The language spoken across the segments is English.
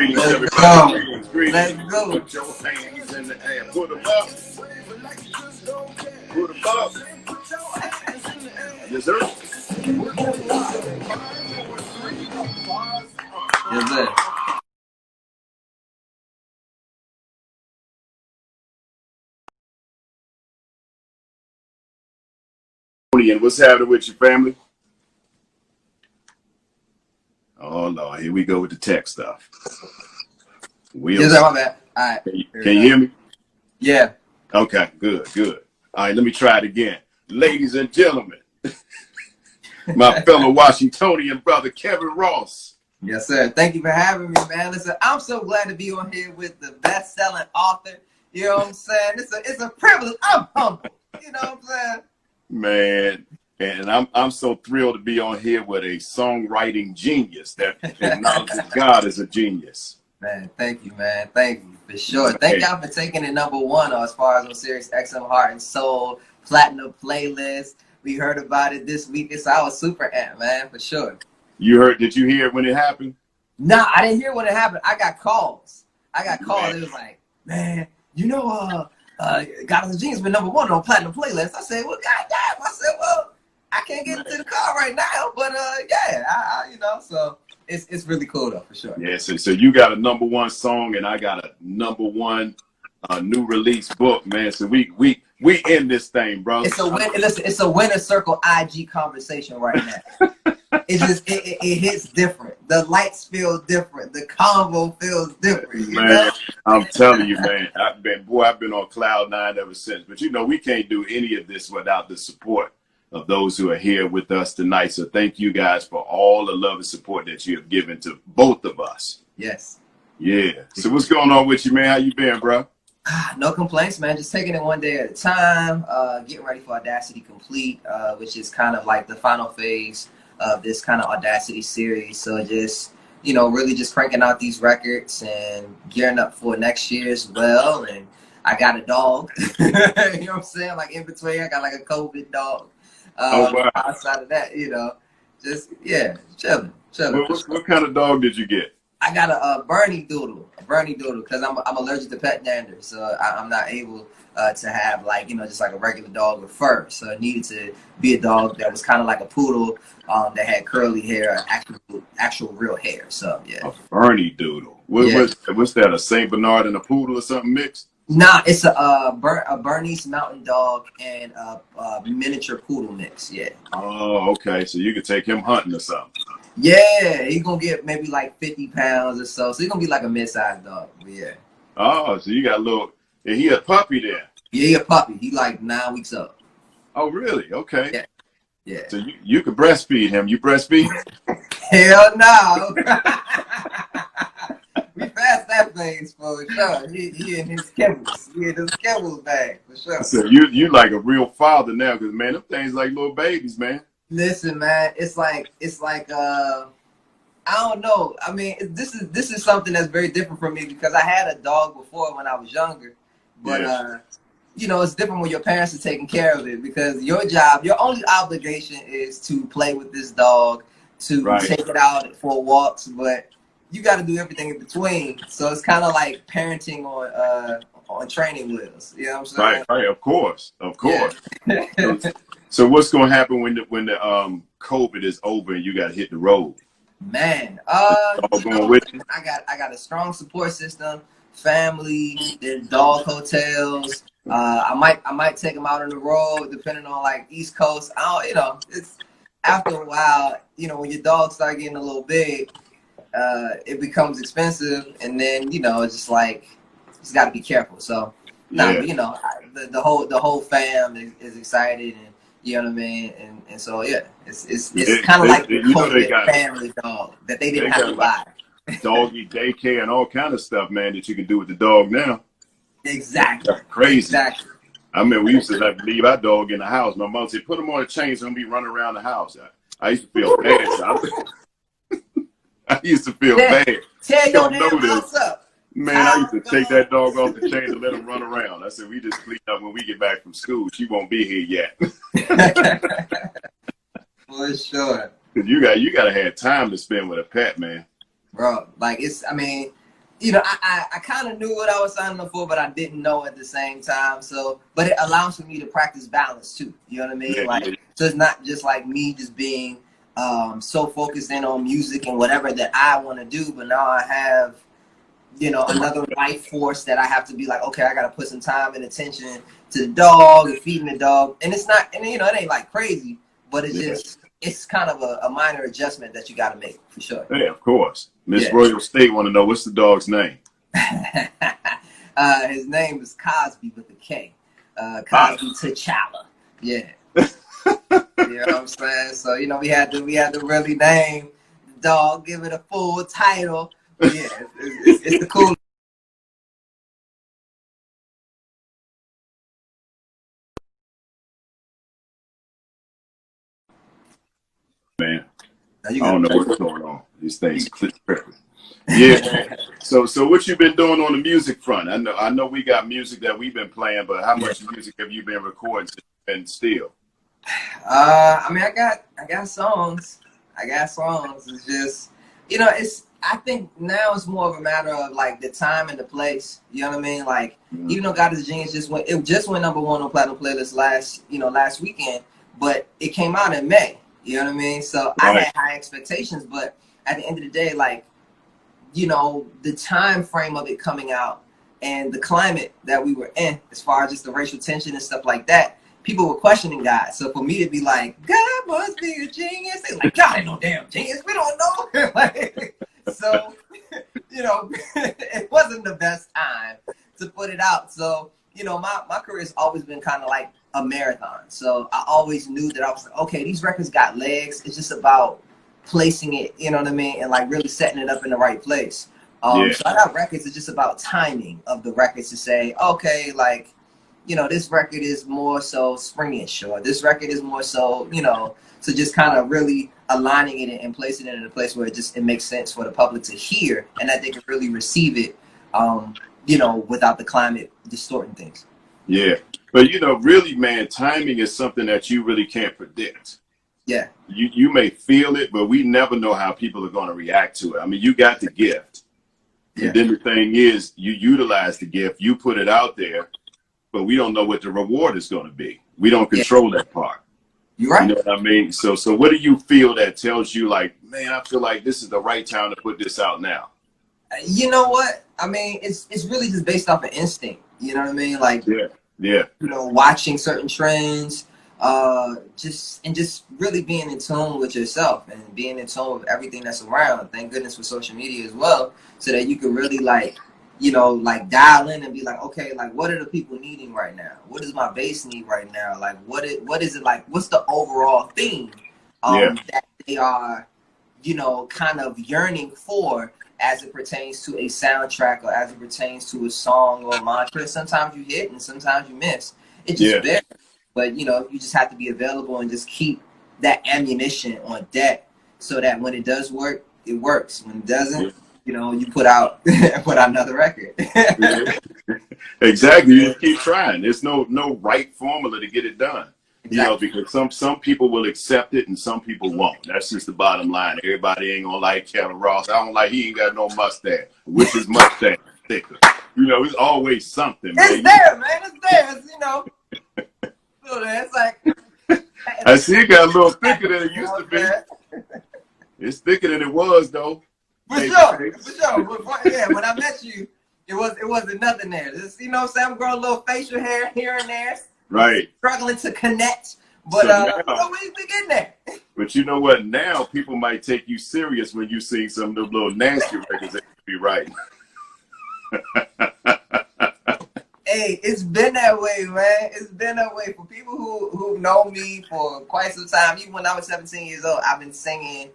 Greetings, Let's everybody. go. Greetings, greetings. Let's go. Put your hands in the air. Put them up. Put them up. Yes, sir. Yes, sir. And what's happening with your family? Oh, Lord. Here we go with the tech stuff. Yes, sir. My bad. All right. Can you hear me? Yeah. Okay, good, good. All right, let me try it again. Ladies and gentlemen, my fellow Washingtonian brother, Kevin Ross. Yes, sir. Thank you for having me, man. Listen, I'm so glad to be on here with the best-selling author. You know what I'm saying? It's a privilege. I'm humble. You know what I'm saying? Man, and I'm so thrilled to be on here with a songwriting genius that acknowledges God as a genius. Man, thank you, man. Thank you for sure. Thank y'all for taking it #1 as far as on Sirius XM Heart and Soul Platinum playlist. We heard about it this week. I was super amped, man, for sure. Did you hear it when it happened? Nah, I didn't hear when it happened. I got calls. It was like, man, you know, God is a Genius been #1 on Platinum playlist. I said, well, goddamn. I said, well, I can't get into the car right now, but yeah, you know, so it's really cool though, for sure. Yeah, so you got a #1 song and I got a #1 new release book, man. So we in this thing, bro. It's a winner circle IG conversation right now. It hits different. The lights feel different. The convo feels different. Man, know? I'm telling you, man. I've been on cloud 9 ever since. But you know, we can't do any of this without the support of those who are here with us tonight. So thank you guys for all the love and support that you have given to both of us. Yes. Yeah. So what's going on with you, man? How you been, bro? No complaints, man. Just taking it one day at a time. Getting ready for Audacity Complete, which is kind of like the final phase of this kind of Audacity series. So just, you know, really just cranking out these records and gearing up for next year as well. And I got a dog. You know what I'm saying? Like in between, I got like a COVID dog. Oh, wow. Outside of that, you know, just, yeah, chilling. What kind of dog did you get? I got a Bernie Doodle, because I'm allergic to pet dander, so I'm not able to have, like, you know, just like a regular dog with fur. So it needed to be a dog that was kind of like a poodle, that had curly hair, actual real hair. So yeah. A Bernie Doodle. What's that? A Saint Bernard and a poodle or something mixed? Nah, it's a Bernese Mountain Dog and a miniature poodle mix. Yeah. Oh, okay. So you could take him hunting or something. Yeah, he's gonna get maybe like 50 pounds or so. So he's gonna be like a mid-sized dog. But yeah. Oh, so you got a little. He a puppy there. Yeah, he a puppy. He like 9 weeks old. Oh, really? Okay. Yeah. Yeah. So you could breastfeed him. You breastfeed? Hell no. We passed that phase for sure. He in his kibbles. He in his kibbles bag for sure. So you like a real father now, because man, them things like little babies, man. Listen, man, it's like I don't know. I mean, this is something that's very different from me, because I had a dog before when I was younger, but yeah. You know, it's different when your parents are taking care of it, because your only obligation is to play with this dog, to take it out for walks, but you got to do everything in between. So it's kind of like parenting on training wheels. You know what I'm saying? Right. Of course. Yeah. So what's gonna happen when the COVID is over and you got to hit the road? Man, I got a strong support system, family, there's dog hotels. I might take them out on the road, depending on like East Coast. You know, it's after a while, you know, when your dogs start getting a little big, it becomes expensive, and then, you know, it's just like, just got to be careful. So, but, you know, the whole fam is excited, and you know what I mean, and so yeah, it's kind of like the COVID family dog that they didn't have to buy. Doggy daycare and all kind of stuff, man, that you can do with the dog now. Exactly. That's crazy. Exactly. I mean, we used to have to leave our dog in the house. My mom said, "Put him on a chain so he'll be running around the house." I used to feel bad. I used to feel bad. Tell your damn house up. Man, I used to take that dog off the chain and let him run around. I said, we just clean up when we get back from school. She won't be here yet. For sure. Cause you gotta have time to spend with a pet, man. Bro, like I mean, you know, I kind of knew what I was signing up for, but I didn't know at the same time. So, but it allows for me to practice balance too. You know what I mean? Yeah, Like, yeah, so it's not just like me just being so focused in on music and whatever that I want to do, but now I have, you know, another life force that I have to be like, okay, I got to put some time and attention to the dog and feeding the dog. And it's not, and you know, it ain't like crazy, but it's yeah. just, it's kind of a minor adjustment that you got to make for sure. Yeah, of course. Miss Yeah. Royal State want to know what's the dog's name. His name is Cosby with a K. Cosby T'Challa. Yeah. You know what I'm saying? So, you know, we had to really name the dog, give it a full title. But yeah, it's the cool. Man, No, I you don't good. know what's going on. These things click perfect. Yeah. So what you been doing on the music front? I know we got music that we've been playing, but how much music have you been recording since you've been still? I mean, I got songs. I got songs. It's just, you know, I think now it's more of a matter of like the time and the place. You know what I mean? Like, even though God is Genius just went number one on platinum playlist last weekend, but it came out in May. You know what I mean? So I Right. had high expectations, but at the end of the day, like, you know, the time frame of it coming out and the climate that we were in, as far as just the racial tension and stuff like that, people were questioning God. So for me to be like, God must be a genius, they're like, God ain't no damn genius. We don't know. Like, so, you know, it wasn't the best time to put it out. So, you know, my career has always been kind of like a marathon. So I always knew that I was like, okay, these records got legs. It's just about placing it, you know what I mean, and like really setting it up in the right place. Yeah. So I got records. It's just about timing of the records to say, okay, like, you know, this record is more so springish, or this record is more so, you know, so just kind of really aligning it and placing it in a place where it makes sense for the public to hear and that they can really receive it, you know, without the climate distorting things. Yeah. But you know, really, man, timing is something that you really can't predict. Yeah. You may feel it, but we never know how people are going to react to it. I mean, you got the gift. Yeah. And then the thing is, you utilize the gift, you put it out there, but we don't know what the reward is going to be. We don't control that part. You're right. You know what I mean? So what do you feel that tells you, like, man, I feel like this is the right time to put this out now? You know what? I mean, it's really just based off of instinct. You know what I mean? Like, Yeah. you know, watching certain trends, just really being in tune with yourself and being in tune with everything that's around. Thank goodness for social media as well, so that you can really, like, you know, like dial in and be like, okay, like, what are the people needing right now? What does my base need right now? Like, what is it like? What's the overall theme that they are, you know, kind of yearning for, as it pertains to a soundtrack or as it pertains to a song or a mantra? Sometimes you hit and sometimes you miss. It just varies. But, you know, you just have to be available and just keep that ammunition on deck so that when it does work, it works. When it doesn't, you know, you put out another record. Exactly. You just keep trying. There's no right formula to get it done. Exactly. You know, because some people will accept it and some people won't. That's just the bottom line. Everybody ain't gonna like Kevin Ross. I don't like, he ain't got no mustache. Which is mustache thicker. You know, it's always something, man. It's there, man. It's there. It's, you know. It's like, I see it got a little thicker than it used to be. It's thicker than it was, though. For sure. Yeah, when I met you, it wasn't nothing there. Just, you know what I'm saying? I'm growing a little facial hair here and there. Right. Struggling to connect, but So now, you know, we getting there. But you know what? Now people might take you serious when you sing some of those little nasty records that you be writing. Hey, it's been that way, man. It's been that way for people who know me for quite some time. Even when I was 17 years old, I've been singing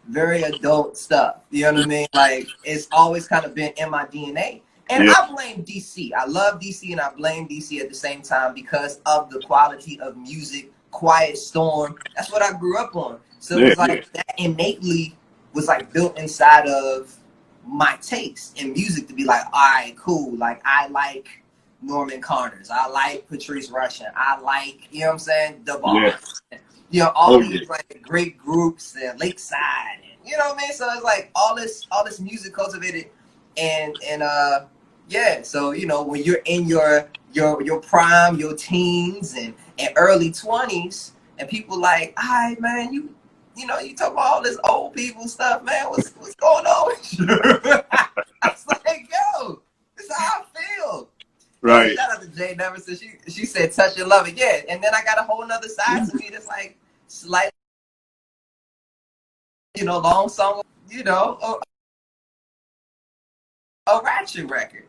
very adult stuff. You know what I mean? Like, it's always kind of been in my DNA. And I blame DC. I love DC and I blame DC at the same time because of the quality of music, Quiet Storm. That's what I grew up on. So it was like that innately was like built inside of my taste in music to be like, all right, cool. Like, I like Norman Connors. I like Patrice Rushen. I like, you know what I'm saying, The Boss. You know, all these like great groups and Lakeside. And, you know what I mean? So it's like all this music cultivated and yeah, so you know, when you're in your prime, your teens and early 20s, and people like, all right, man, you know, you talk about all this old people stuff, man. What's going on with you? I was like, yo, this is how I feel. Right. Shout out to Jay Neverson. She said, touch and love it. Yeah. And then I got a whole nother side to me that's like slight, you know, long song, you know, a ratchet record.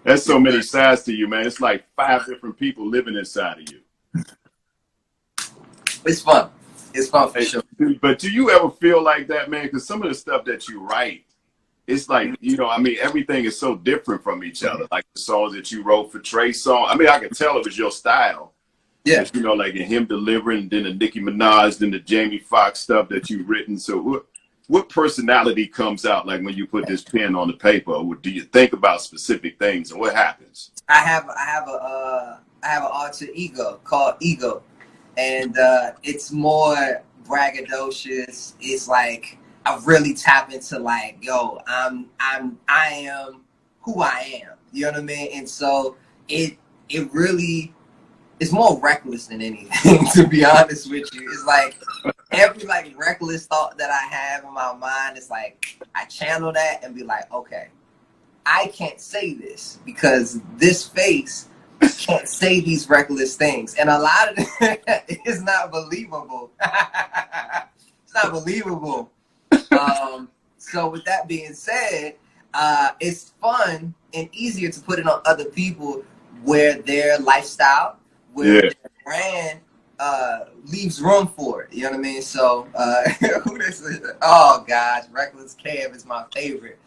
There's so many sides to you, man. It's like 5 different people living inside of you. It's fun. It's fun for sure. But do you ever feel like that, man? Because some of the stuff that you write, it's like, you know, I mean, everything is so different from each other. Like the songs that you wrote for Trey's song. I mean, I can tell it was your style. Yeah. You know, like in him delivering, then the Nicki Minaj, then the Jamie Foxx stuff that you've written. So what personality comes out like when you put this pen on the paper? Or do you think about specific things and what happens? I have an alter ego called Ego, and it's more braggadocious. It's like I really tap into like, yo, I am who I am. You know what I mean? And so it really, it's more reckless than anything, to be honest with you. It's like every like reckless thought that I have in my mind, it's like I channel that and be like, okay, I can't say this because this face can't say these reckless things. And a lot of it is not believable. It's not believable. So with that being said, it's fun and easier to put it on other people where their lifestyle, where their brand leaves room for it. You know what I mean? So who this is? Oh gosh, Reckless Kev is my favorite.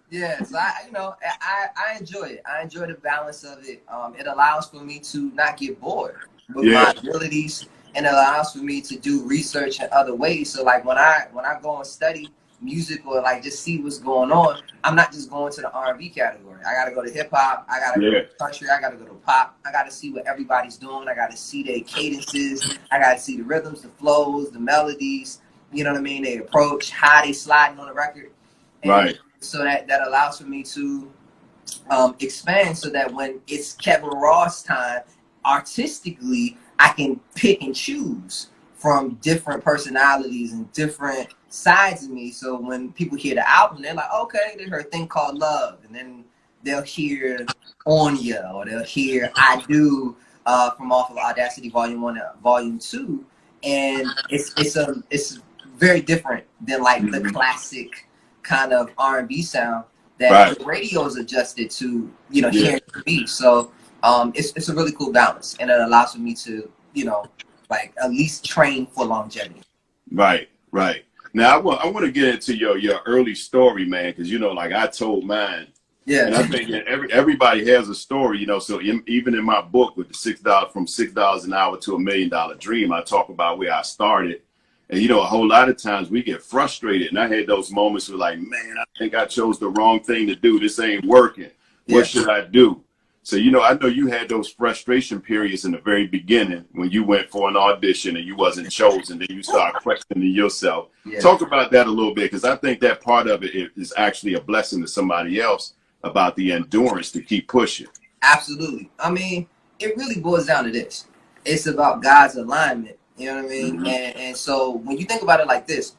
Yeah, so I enjoy it. I enjoy the balance of it. It allows for me to not get bored with my abilities, and it allows for me to do research in other ways. So like when I go and study music or like just see what's going on, I'm not just going to the R&B category. I gotta go to hip hop. I gotta go to country. I gotta go to pop. I gotta see what everybody's doing. I gotta see their cadences. I gotta see the rhythms, the flows, the melodies. You know what I mean? They approach, how they sliding on the record. And right. So that allows for me to expand so that when it's Kevin Ross time, artistically, I can pick and choose from different personalities and different sides of me. So when people hear the album, they're like, okay, they heard a thing called Love. And then they'll hear On Ya, or they'll hear I Do from off of Audacity Volume 1 and Volume 2. And it's very different than like the classic kind of R&B sound that the radio's adjusted to, you know, hearing the beat. So it's a really cool balance, and it allows for me to, you know, like at least train for longevity. Right. Now I want to get into your early story, man, because you know, like I told mine. Yeah. And I think everybody has a story, you know. So even in my book with the $6 an hour to $1 million dream, I talk about where I started. And, you know, a whole lot of times we get frustrated. And I had those moments where like, man, I think I chose the wrong thing to do. This ain't working. What should I do? So, you know, I know you had those frustration periods in the very beginning when you went for an audition and you wasn't chosen. Then you start questioning yourself. Talk about that a little bit, because I think that part of it is actually a blessing to somebody else about the endurance to keep pushing. Absolutely. I mean, it really boils down to this. It's about God's alignment. You know what I mean? And so when you think about it like this,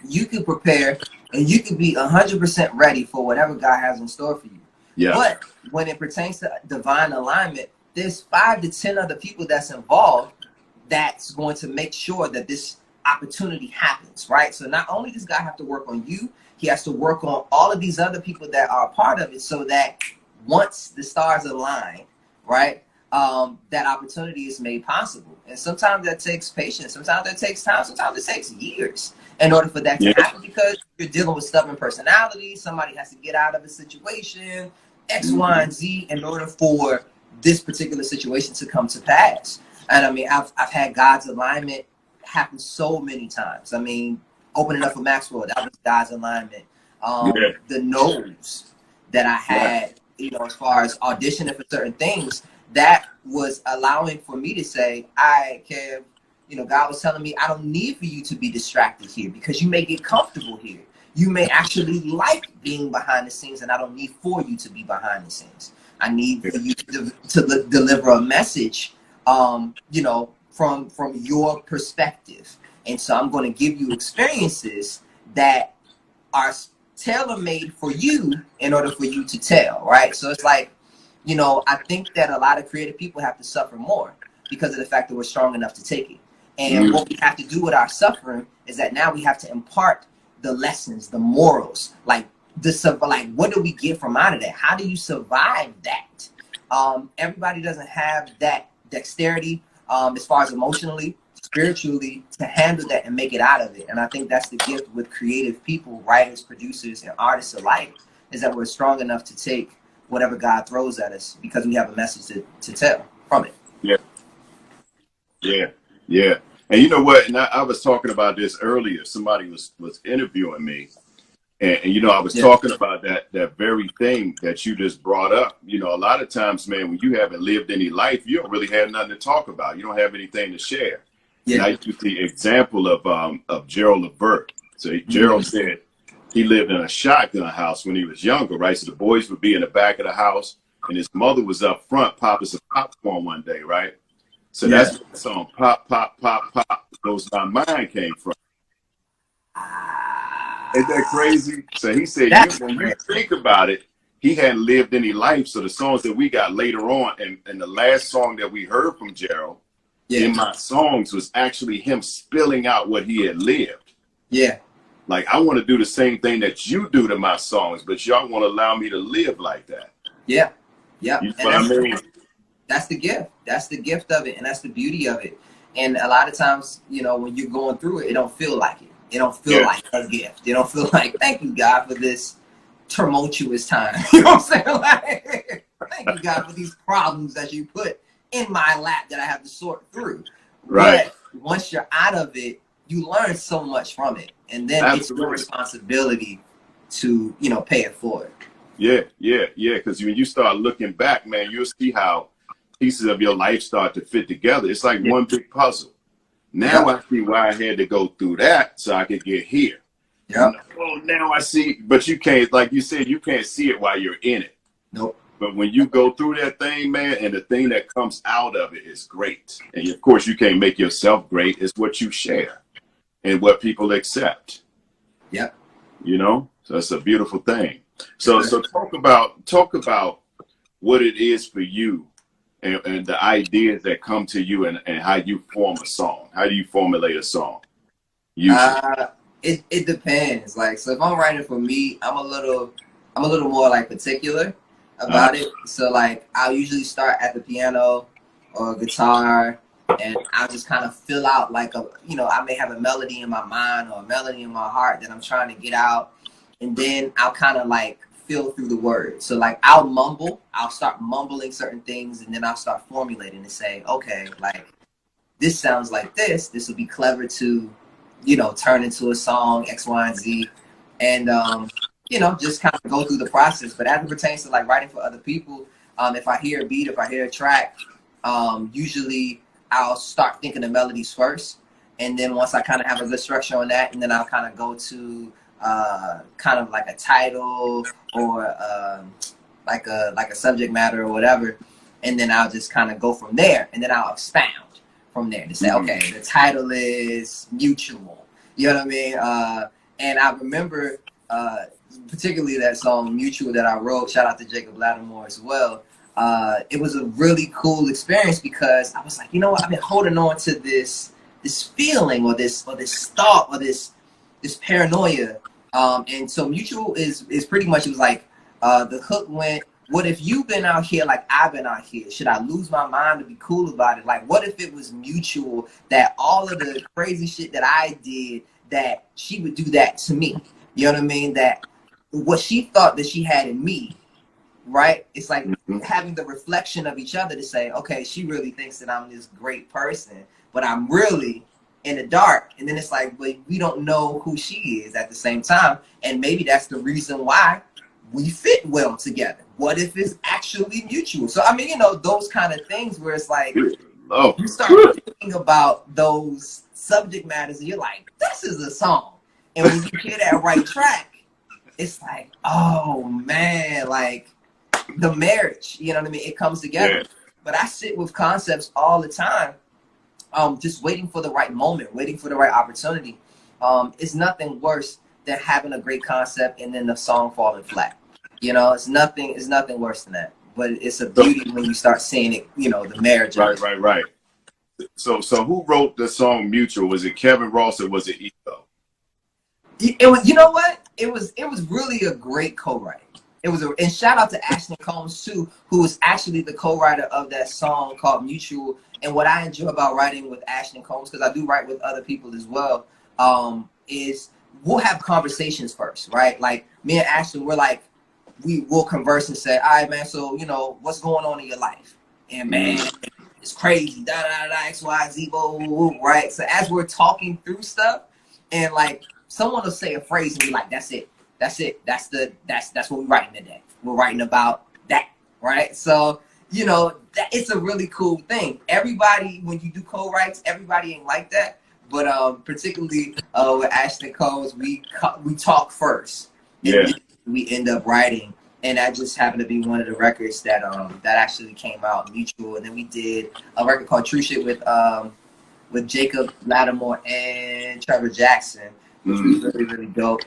you can prepare and you can be 100% ready for whatever God has in store for you. Yeah. But when it pertains to divine alignment, there's 5 to 10 other people that's involved that's going to make sure that this opportunity happens, right? So not only does God have to work on you, he has to work on all of these other people that are a part of it, so that once the stars align, right, that opportunity is made possible. And sometimes that takes patience, sometimes that takes time, sometimes it takes years in order for that to happen, because you're dealing with stubborn personalities. Somebody has to get out of a situation, X, Y, and Z, in order for this particular situation to come to pass. And I mean, I've had God's alignment happen so many times. I mean, opening up for Maxwell, that was God's alignment. The no's that I had, you know, as far as auditioning for certain things, that was allowing for me to say, all right, Kev, God was telling me, I don't need for you to be distracted here because you may get comfortable here. You may actually like being behind the scenes, and I don't need for you to be behind the scenes. I need for you to deliver a message, from your perspective. And so I'm going to give you experiences that are tailor-made for you in order for you to tell, right? So it's like, I think that a lot of creative people have to suffer more because of the fact that we're strong enough to take it. And what we have to do with our suffering is that now we have to impart the lessons, the morals, like what do we get from out of that? How do you survive that? Everybody doesn't have that dexterity as far as emotionally, spiritually, to handle that and make it out of it. And I think that's the gift with creative people, writers, producers, and artists alike, is that we're strong enough to take whatever God throws at us because we have a message to tell from it. Yeah. And you know what? And I was talking about this earlier. Somebody was interviewing me, and I was talking about that very thing that you just brought up. A lot of times, man, when you haven't lived any life, you don't really have nothing to talk about. You don't have anything to share. Yeah. And I used the example of Gerald Levert. So Gerald said he lived in a shotgun house when he was younger, right? So the boys would be in the back of the house, and his mother was up front popping some popcorn one day, right? So that's where the song "Pop, Pop, Pop, Pop" Goes My Mind came from. Isn't that crazy? So he said, when you think about it, he hadn't lived any life. So the songs that we got later on, and the last song that we heard from Gerald in my songs was actually him spilling out what he had lived. Yeah. Like, I want to do the same thing that you do to my songs, but y'all won't allow me to live like that. Yeah. Yeah. You know what I mean? That's the gift. That's the gift of it. And that's the beauty of it. And a lot of times, when you're going through it, it don't feel like it. It don't feel like a gift. It don't feel like, thank you, God, for this tumultuous time. You know what I'm saying? Like, thank you, God, for these problems that you put in my lap that I have to sort through. Right. But once you're out of it, you learn so much from it. And then it's your responsibility to, pay it forward. Yeah. Because when you start looking back, man, you'll see how pieces of your life start to fit together. It's like one big puzzle. Now I see why I had to go through that so I could get here. Yeah. Well, now I see, but you can't, like you said, you can't see it while you're in it. Nope. But when you go through that thing, man, and the thing that comes out of it is great. And of course, you can't make yourself great. It's what you share and what people accept. Yeah. So it's a beautiful thing. So talk about what it is for you and the ideas that come to you and how you form a song. How do you formulate a song? It depends. Like, so if I'm writing for me, I'm a little more like particular about it. So like, I'll usually start at the piano or guitar, and I'll just kind of fill out like I may have a melody in my mind or a melody in my heart that I'm trying to get out, and then I'll kind of like feel through the words. So like, I'll start mumbling certain things, and then I'll start formulating and say, okay, like, this sounds like this will be clever to turn into a song, X, Y, and Z. And, just kind of go through the process. But as it pertains to like writing for other people, if I hear a beat, if I hear a track, usually I'll start thinking of melodies first. And then once I kind of have a good structure on that, and then I'll kind of go to kind of like a title or like a subject matter or whatever. And then I'll just kind of go from there. And then I'll expound from there to say, okay, the title is Mutual. You know what I mean? And I remember particularly that song Mutual that I wrote. Shout out to Jacob Lattimore as well. It was a really cool experience because I was like, you know what? I've been holding on to this feeling or this thought or this paranoia. And so Mutual is pretty much, it was like the hook went, what if you've been out here like I've been out here? Should I lose my mind to be cool about it? Like, what if it was mutual that all of the crazy shit that I did, that she would do that to me? You know what I mean? That what she thought that she had in me, right? It's like having the reflection of each other to say, okay, she really thinks that I'm this great person, but I'm really in the dark. And then it's like, but we don't know who she is at the same time. And maybe that's the reason why we fit well together. What if it's actually mutual? So, I mean, those kind of things where it's like, Oh, you start thinking about those subject matters, and you're like, this is a song. And when you hear that right track, it's like, oh man, like the marriage, you know what I mean? It comes together. yeah. But I sit with concepts all the time, just waiting for the right moment, waiting for the right opportunity. It's nothing worse than having a great concept and then the song falling flat. You know, it's nothing worse than that. But it's a beauty when you start seeing it, you know, the marriage of it. Right. So who wrote the song Mutual? Was it Kevin Ross or was it Ego? It was, you know what? It was really a great co-writing. It was and shout out to Ashton Combs too, who was actually the co-writer of that song called Mutual. And what I enjoy about writing with Ashton Combs, because I do write with other people as well, is we'll have conversations first, right? Like me and Ashton, we're like, we will converse and say, all right, man, so you know, what's going on in your life? And man, it's crazy, da da da, X, Y, Z, whoa, whoa, whoa, right? So as we're talking through stuff, and like someone will say a phrase and be like, that's it. That's what we're writing today. We're writing about that, right? So, you know, it's a really cool thing. Everybody, when you do co-writes, everybody ain't like that. But particularly with Ashton Combs, we talk first. And Yeah. we end up writing. And that just happened to be one of the records that that actually came out, Mutual. And then we did a record called True Shit with Jacob Lattimore and Trevor Jackson, which was really, really dope.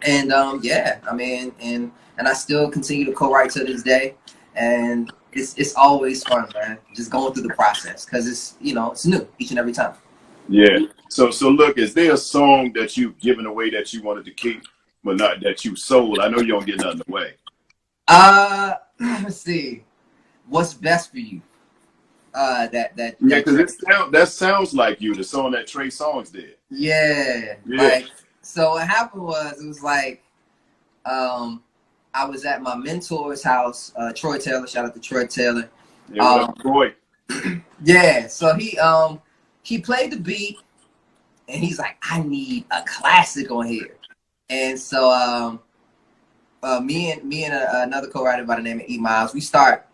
And yeah, I mean, and I still continue to co-write to this day, and it's always fun, man. Just going through the process because it's, you know, it's new each and every time. Yeah. So look, is there a song that you've given away that you wanted to keep, but not that you sold? I know you don't get nothing away. Let's see, what's best for you? Yeah, because that sounds like you, the song that Trey Songz did. Yeah. Like, so what happened was, it was like, I was at my mentor's house, Troy Taylor. Shout out to Troy Taylor. Yeah, Troy. Yeah. So he played the beat, and he's like, I need a classic on here. And so me and another co-writer by the name of E Miles, we start,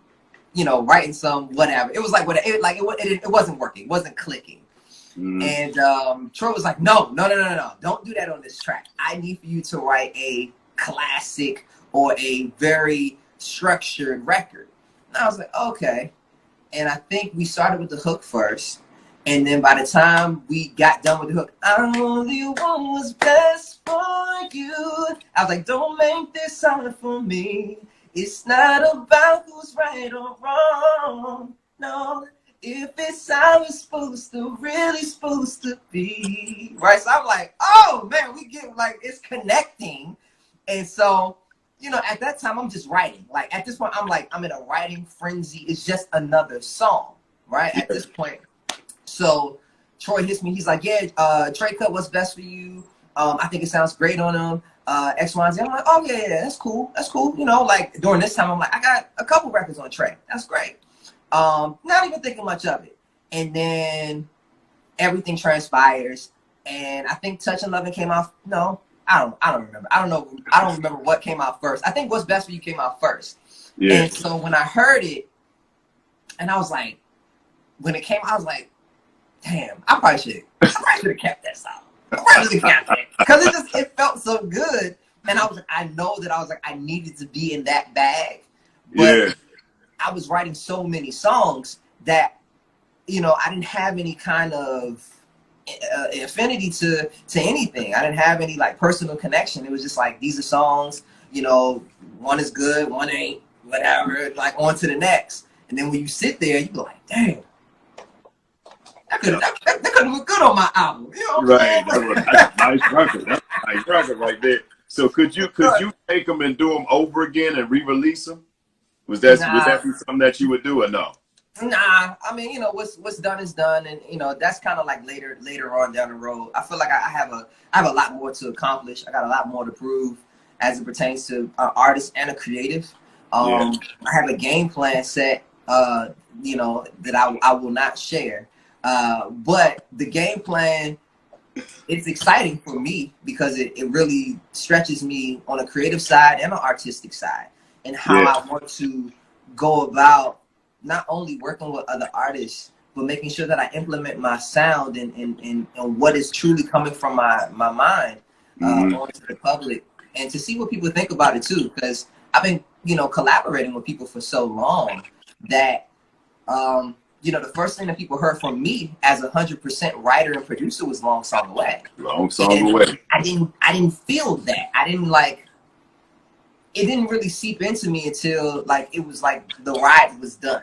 you know, writing some whatever. It was like it wasn't working, it wasn't clicking. And Troy was like, no, don't do that on this track. I need for you to write a classic or a very structured record. And I was like, okay. And I think we started with the hook first. And then by the time we got done with the hook, I only want what's best for you. I was like, don't make this hard for me. It's not about who's right or wrong. No. If it's how it's really supposed to be, right? So I'm like, oh man, we get like, it's connecting. And so, you know, at that time I'm just writing. Like at this point, I'm like, I'm in a writing frenzy. It's just another song, right? At this point. So Troy hits me. He's like, yeah, Trey cut what's best for you. I think it sounds great on him. X, Y, and Z. I'm like, oh yeah, that's cool. That's cool. You know, like during this time, I'm like, I got a couple records on Trey. That's great. Not even thinking much of it. And then everything transpires. And I think Touch and Loving came out. No, I don't remember. I don't remember what came out first. I think What's Best for You came out first. Yeah. And so when I heard it, and I was like, when it came out, I was like, damn, I probably should have kept that song. I probably should have kept it. Because it felt so good. And I was like, I needed to be in that bag. But yeah. I was writing so many songs that, you know, I didn't have any kind of affinity to anything. I didn't have any like personal connection. It was just like, these are songs, you know, one is good, one ain't, whatever, like on to the next. And then when you sit there, you be like, damn, that could have looked good on my album. You know what I'm saying? That's a nice record. That's a nice record right there. So could you take them and do them over again and re-release them? Would that be something that you would do or no? Nah, I mean, you know, what's done is done, and you know that's kind of like later on down the road. I feel like I have a lot more to accomplish. I got a lot more to prove as it pertains to an artist and a creative. I have a game plan set, you know, that I will not share. But the game plan, it's exciting for me because it really stretches me on a creative side and an artistic side, and how I want to go about not only working with other artists, but making sure that I implement my sound and what is truly coming from my mind onto the public, and to see what people think about it too. Because I've been, collaborating with people for so long that, the first thing that people heard from me as 100% writer and producer was Long Song Away. Long Song Away. I didn't feel that. I didn't it didn't really seep into me until it was the ride was done.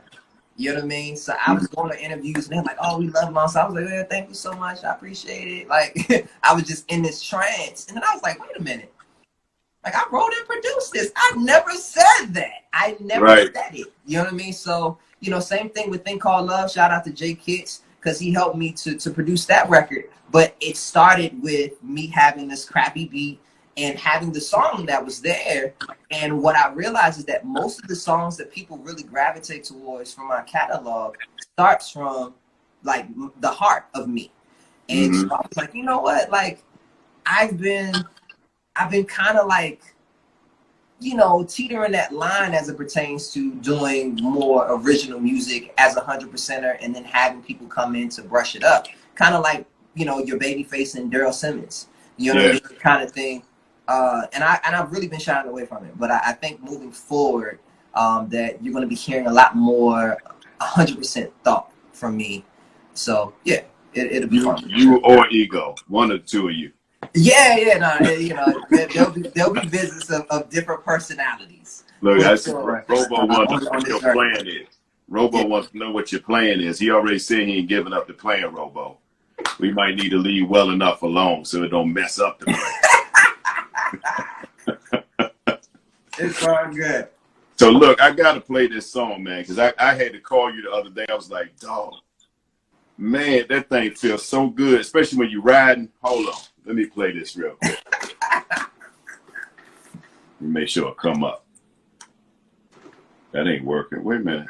You know what I mean? So I was going to interviews and they're like, "Oh, we love Long Song." I was like, "Yeah, thank you so much. I appreciate it." I was just in this trance. And then I was like, "Wait a minute. I wrote and produced this. I never said that. I never said it." You know what I mean? So, same thing with Thing Called Love. Shout out to Jay Kitts, because he helped me to produce that record. But it started with me having this crappy beat and having the song that was there. And what I realized is that most of the songs that people really gravitate towards from my catalog starts from the heart of me. And so I was like, you know what? I've been kind of teetering that line as it pertains to doing more original music as 100%er and then having people come in to brush it up. Kind of your Babyface and Daryl Simmons, what I mean? Kind of thing. And I've really been shying away from it. But I think moving forward, that you're going to be hearing a lot more 100% thought from me. So, yeah, it'll be fun. You or Ego, one or two of you. There'll be business of different personalities. Look, Robo wants to know what your plan is. Robo wants to know what your plan is. He already said he ain't giving up the plan, Robo. We might need to leave well enough alone so it don't mess up the plan. It's all good. So look, I gotta play this song, man, because I had to call you the other day. I was like, dog, man, that thing feels so good, especially when you're riding. Hold on. Let me play this real quick. Let me make sure it come up. That ain't working. Wait a minute.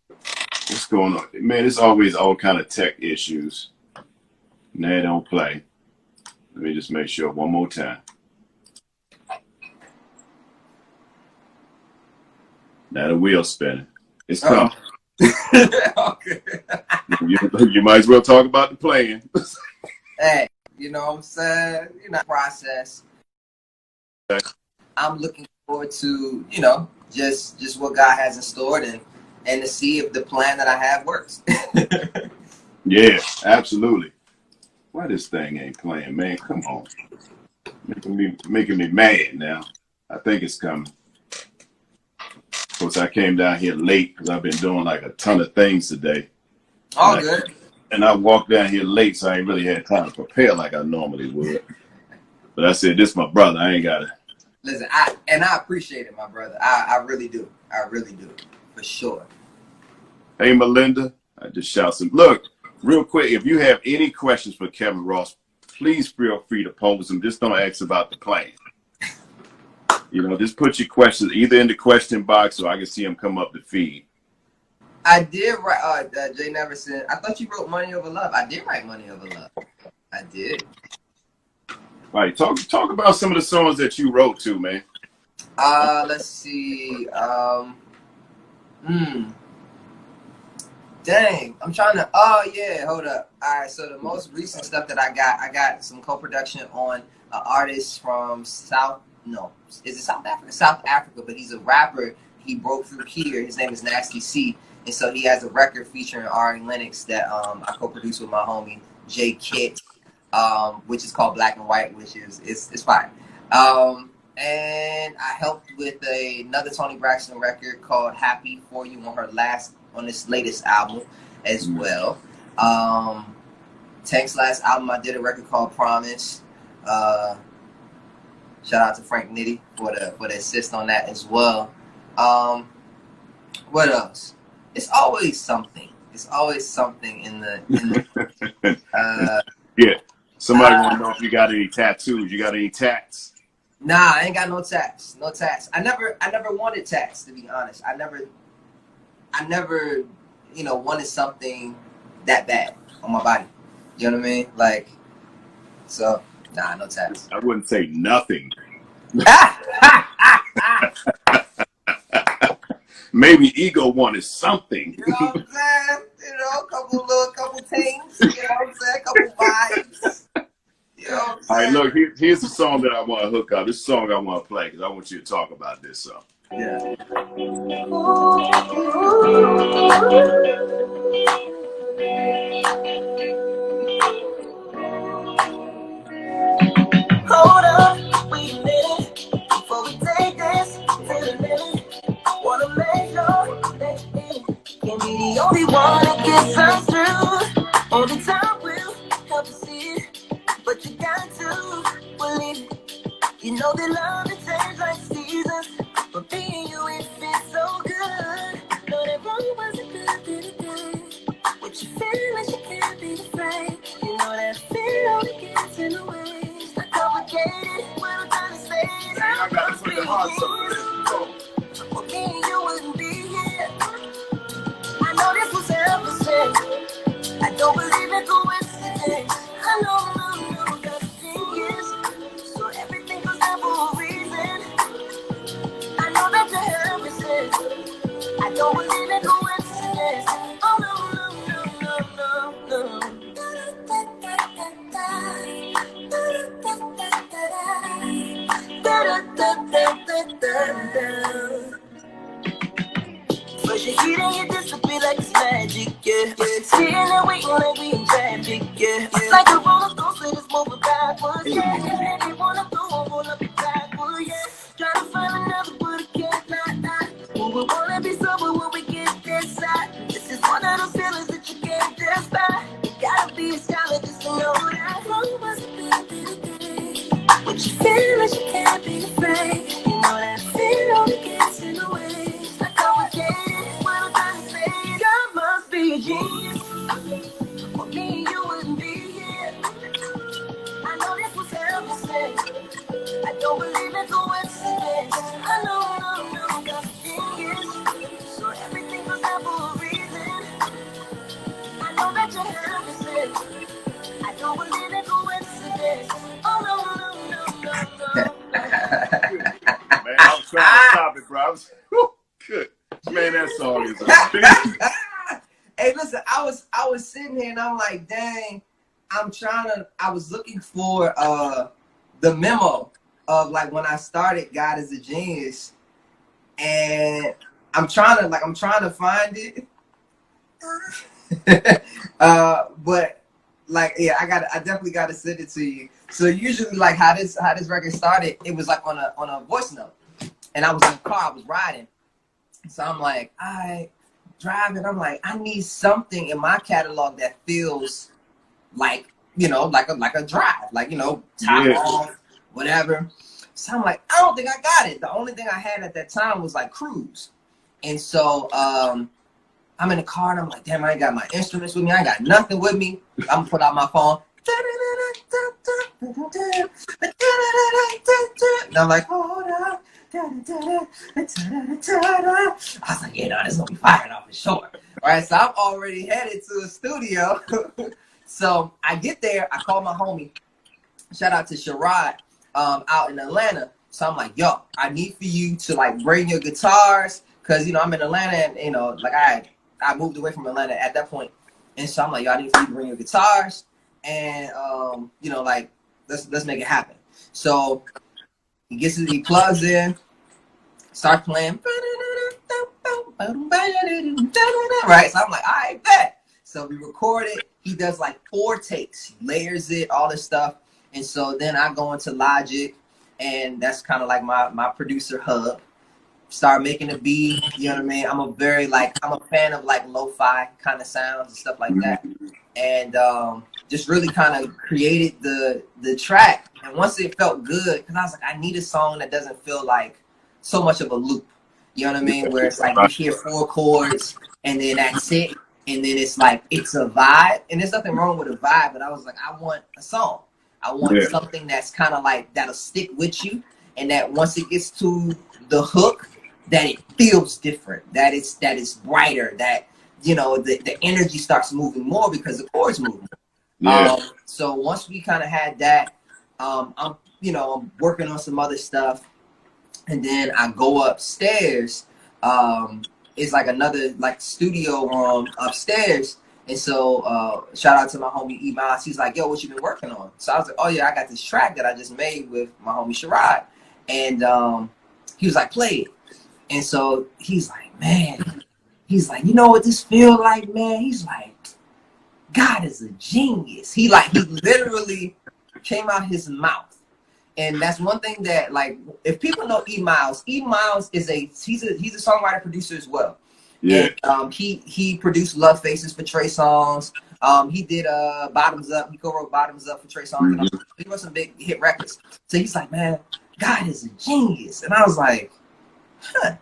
What's going on? Man, it's always all kind of tech issues. Nah, it don't play. Let me just make sure one more time. Now the wheel's spinning. It's coming. Okay. You might as well talk about the plan. Hey. You know what I'm saying? Process. I'm looking forward to, just what God has in store and to see if the plan that I have works. Yeah, absolutely. Why this thing ain't playing, man? Come on. Making me mad now. I think it's coming. Of course, I came down here late because I've been doing a ton of things today. All good. And I walked down here late, so I ain't really had time to prepare like I normally would. But I said, this is my brother. I ain't got to. Listen, I appreciate it, my brother. I really do. I really do. For sure. Hey, Melinda. I just shout some. Look, real quick, if you have any questions for Kevin Ross, please feel free to pose them. Just don't ask about the plan. Just put your questions either in the question box so I can see them come up the feed. I did write, Jay Neverson. I thought you wrote Money Over Love. I did write Money Over Love. I did. Right. Talk about some of the songs that you wrote too, man. Let's see. Dang. I'm trying to, hold up. All right. So the most recent stuff that I got some co-production on an artist from South Africa? South Africa, but he's a rapper. He broke through here. His name is Nasty C. And so he has a record featuring Ari Lennox that I co-produced with my homie Jay Kitt, which is called Black and White, which is fire. And I helped with another Toni Braxton record called Happy For You on this latest album as well. Tank's last album, I did a record called Promise. Shout out to Frank Nitty for the assist on that as well. What else? It's always something. It's always something in the yeah. Somebody want to know if you got any tattoos. You got any tats? Nah, I ain't got no tats. No tats. I never wanted tats, to be honest. I never wanted something that bad on my body. You know what I mean? So nah, no tats. I wouldn't say nothing. Maybe Ego wanted something. You know what I'm saying? know, couple things, you know what I'm saying, couple vibes. You know what I'm All right, saying? look, here's the song that I want to hook up. This song I want to play because I want you to talk about this song. Yeah. Hold up, wait a minute, before we take this to the limit. Wanna make sure that it can be the only one that gets us through. Only time will help us see it, but you got to believe it. You know that love it changes like seasons, but being you it feels so good. Know that wrong wasn't good today. What you feel like you can't be afraid. You know that fear only gets in the way. It's not complicated. What I'm trying to say is I gotta put the heart song. well, me and you wouldn't be here. I know this was everything. I don't believe in coincidence. I know that's genius. So everything was there for a reason. I know that you're everything. I don't believe in coincidence. Oh no. First you heat and you disappear like it's magic, yeah. Sitting and waiting like we in traffic, yeah. It's like a roller coaster that's moving backwards, yeah. And then you wanna go and roll up your backwards, yeah. Trying to find another but I can't not. When we wanna be sober when we get this side. This is one of those feelings that you can't just buy. You gotta be a scholar just to know that. Wrong wasn't good. But you feel like you can't be afraid. You know that fear only gets in the way. It's not complicated. What I'm trying to say is God must be a genius. For me, you wouldn't be here. I know this was everything. I don't believe in coincidence. I know God's genius. So everything was there for a reason. I know that you're everything. I don't believe in coincidence. Oh no. Man, I was trying to stop it, bro. I was good. Man, that song is amazing. Hey, listen, I was sitting here and I'm like, dang, I was looking for the memo of like when I started God is a Genius, and I'm trying to find it. But like, yeah, I definitely gotta send it to you. So usually like how this record started, it was like on a voice note. And I was in the car, I was riding. So I'm like, I driving, I'm like, I need something in my catalog that feels like, you know, like a drive, like, you know, top off, whatever. So I'm like, I don't think I got it. The only thing I had at that time was like Cruise. And so I'm in the car and I'm like, damn, I ain't got my instruments with me. I ain't got nothing with me. I'm gonna pull out my phone. And I'm like, hold up. I was like, yeah, no, this is gonna be firing off for sure. All right, so I'm already headed to the studio. So I get there, I call my homie. Shout out to Sherrod out in Atlanta. So I'm like, yo, I need for you to like bring your guitars, cause you know I'm in Atlanta and you know like I moved away from Atlanta at that point, and so I'm like, yo, I need for you to bring your guitars and you know like let's make it happen. So he plugs in, starts playing, right? So I'm like, all right, bet. So we record it. He does like 4 takes, he layers it, all this stuff. And so then I go into Logic, and that's kind of like my producer hub. Start making a beat, you know what I mean? I'm a fan of like lo-fi kind of sounds and stuff like that. And just really kind of created the track. And once it felt good, because I was like, I need a song that doesn't feel like so much of a loop. You know what I mean? Where it's like you hear 4 chords and then that's it. And then it's like, it's a vibe. And there's nothing wrong with a vibe, but I was like, I want a song. I want something that's kind of like, that'll stick with you. And that once it gets to the hook, that it feels different, that it's brighter, that, you know, the energy starts moving more because the chords move. So once we kind of had that, I'm working on some other stuff. And then I go upstairs. It's like another like studio room upstairs. And so shout out to my homie E Miles. He's like, yo, what you been working on? So I was like, oh yeah, I got this track that I just made with my homie Sherrod. And he was like, play it. And so he's like, man, he's like, you know what this feel like, man? He's like, God is a genius. He literally came out his mouth. And that's one thing that, like, if people know E Miles is he's a songwriter producer as well. Yeah. And he produced Love Faces for Trey Songz. He did Bottoms Up. He co-wrote Bottoms Up for Trey Songz. Mm-hmm. He wrote some big hit records. So he's like, man, God is a genius. And I was like, huh.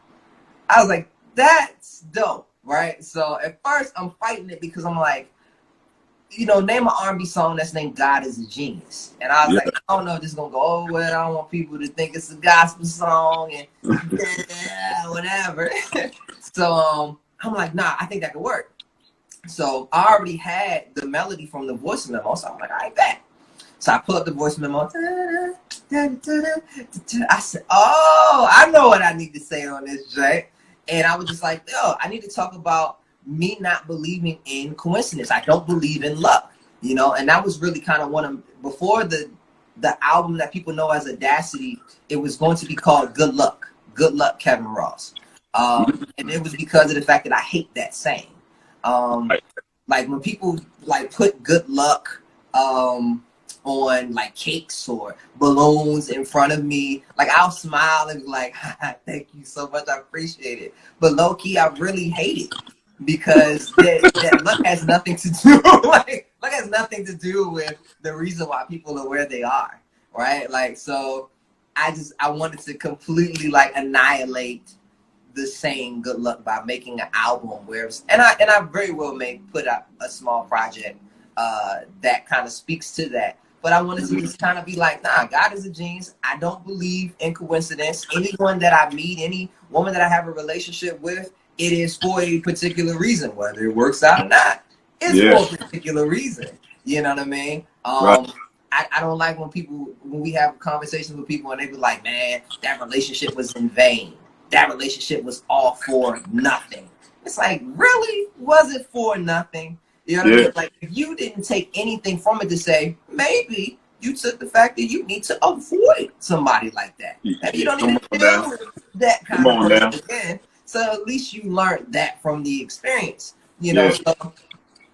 I was like, that's dope, right? So at first I'm fighting it because I'm like, you know, name an R&B song that's named God is a Genius. And I was like, I don't know if this is going to go over well. I don't want people to think it's a gospel song and yeah, whatever. So I'm like, nah, I think that could work. So I already had the melody from the voice memo. So I'm like, all right, bet. So I pull up the voice memo. I said, oh, I know what I need to say on this, Jay. And I was just like, yo, I need to talk about me not believing in coincidence. I don't believe in luck, you know. And that was really kind of one of, before the album that people know as Audacity, it was going to be called Good Luck Kevin Ross. And it was because of the fact that I hate that saying. Like when people like put good luck on like cakes or balloons in front of me, like I'll smile and be like, thank you so much, I appreciate it. But low key, I really hate it because that luck has nothing to do luck has nothing to do with the reason why people are where they are, right? Like, so I wanted to completely like annihilate the saying good luck by making an album where and I very well may put out a small project that kind of speaks to that. But I wanted to just kind of be like, nah, God is a genius. I don't believe in coincidence. Anyone that I meet, any woman that I have a relationship with, it is for a particular reason. Whether it works out or not, it's for a particular reason. You know what I mean? Right. I don't like when we have conversations with people and they be like, man, that relationship was in vain. That relationship was all for nothing. It's like, really? Was it for nothing? You know what I mean? Like, if you didn't take anything from it to say, maybe you took the fact that you need to avoid somebody like that. And you don't even deal with that kind of person again. So at least you learned that from the experience. You know, so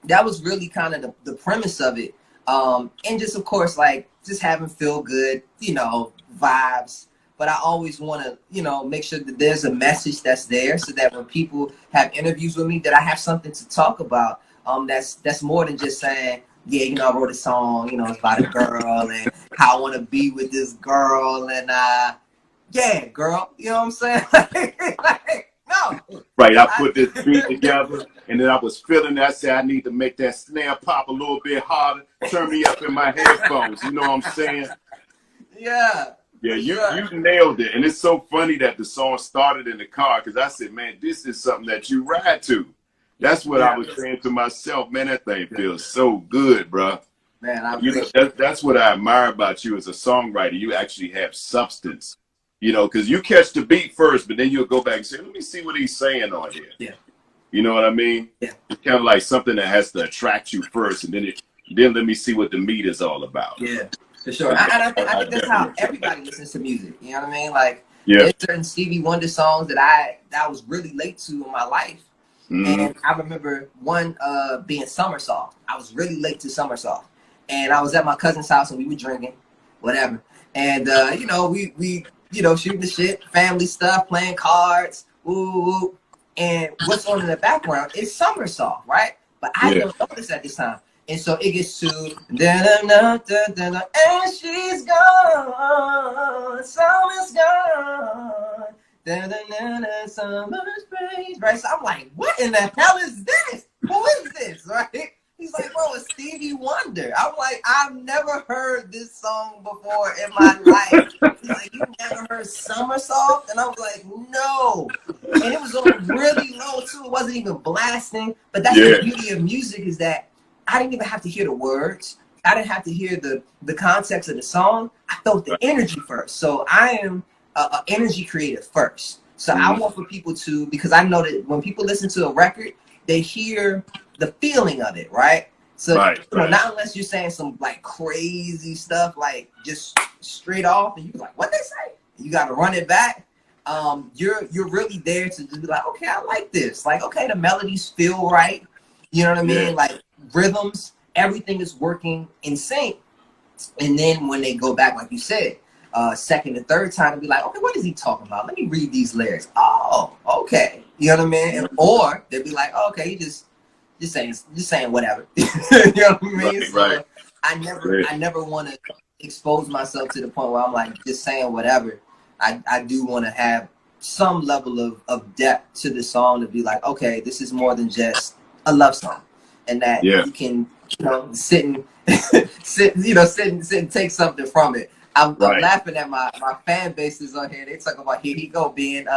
that was really kind of the premise of it. And just, of course, like, just having feel good, you know, vibes. But I always want to, you know, make sure that there's a message that's there so that when people have interviews with me, that I have something to talk about. That's more than just saying, yeah, you know, I wrote a song, you know, it's about a girl and how I want to be with this girl and yeah, girl, you know what I'm saying? like, no. Right, I put this beat together and then I was feeling that. I said I need to make that snare pop a little bit harder, turn me up in my headphones, you know what I'm saying? Yeah. Yeah, you nailed it. And it's so funny that the song started in the car because I said, man, this is something that you ride to. That's what I was saying to myself. Man, that thing feels so good, bro. Man, you know, that's what I admire about you as a songwriter. You actually have substance, you know, because you catch the beat first, but then you'll go back and say, let me see what he's saying on here. Yeah. You know what I mean? Yeah. It's kind of like something that has to attract you first, and then let me see what the meat is all about. Yeah, for sure. And I think that's how everybody listens to music. You know what I mean? Like, there's certain Stevie Wonder songs that I was really late to in my life. Mm-hmm. And I remember one being Somersault. I was really late to Somersault. And I was at my cousin's house and we were drinking, whatever. And, you know, we you know, shooting the shit, family stuff, playing cards, ooh. And what's on in the background is Somersault, right? But I didn't notice at this time. And so it gets to, and she's gone, summer's gone. Summer's praise, right? So I'm like, what in the hell is this? Who is this, right? He's like, bro, it's Stevie Wonder. I'm like, I've never heard this song before in my life. He's like, you never heard Somersault? And I was like, no. And it was on really low too. It wasn't even blasting. But that's the beauty of music, is that I didn't even have to hear the words. I didn't have to hear the context of the song. I felt the energy first. So I am an energy creator first. So I want for people to, because I know that when people listen to a record, they hear the feeling of it, right? So right, you know, right. not unless you're saying some like crazy stuff, like just straight off, and you're like, what they say? You got to run it back. You're really there to just be like, okay, I like this. Like, okay, the melodies feel right. You know what I mean? Yeah. Like rhythms, everything is working in sync. And then when they go back, like you said, second and third time, to be like, okay, what is he talking about? Let me read these lyrics. Oh, okay. You know what I mean? Or they'll be like, oh, okay, you just saying whatever. You know what I mean? Right, so right. I never want to expose myself to the point where I'm like just saying whatever. I do want to have some level of depth to the song to be like, okay, this is more than just a love song, and that you can, you know, sit and take something from it. I'm laughing at my fan bases on here. They talk about here he go being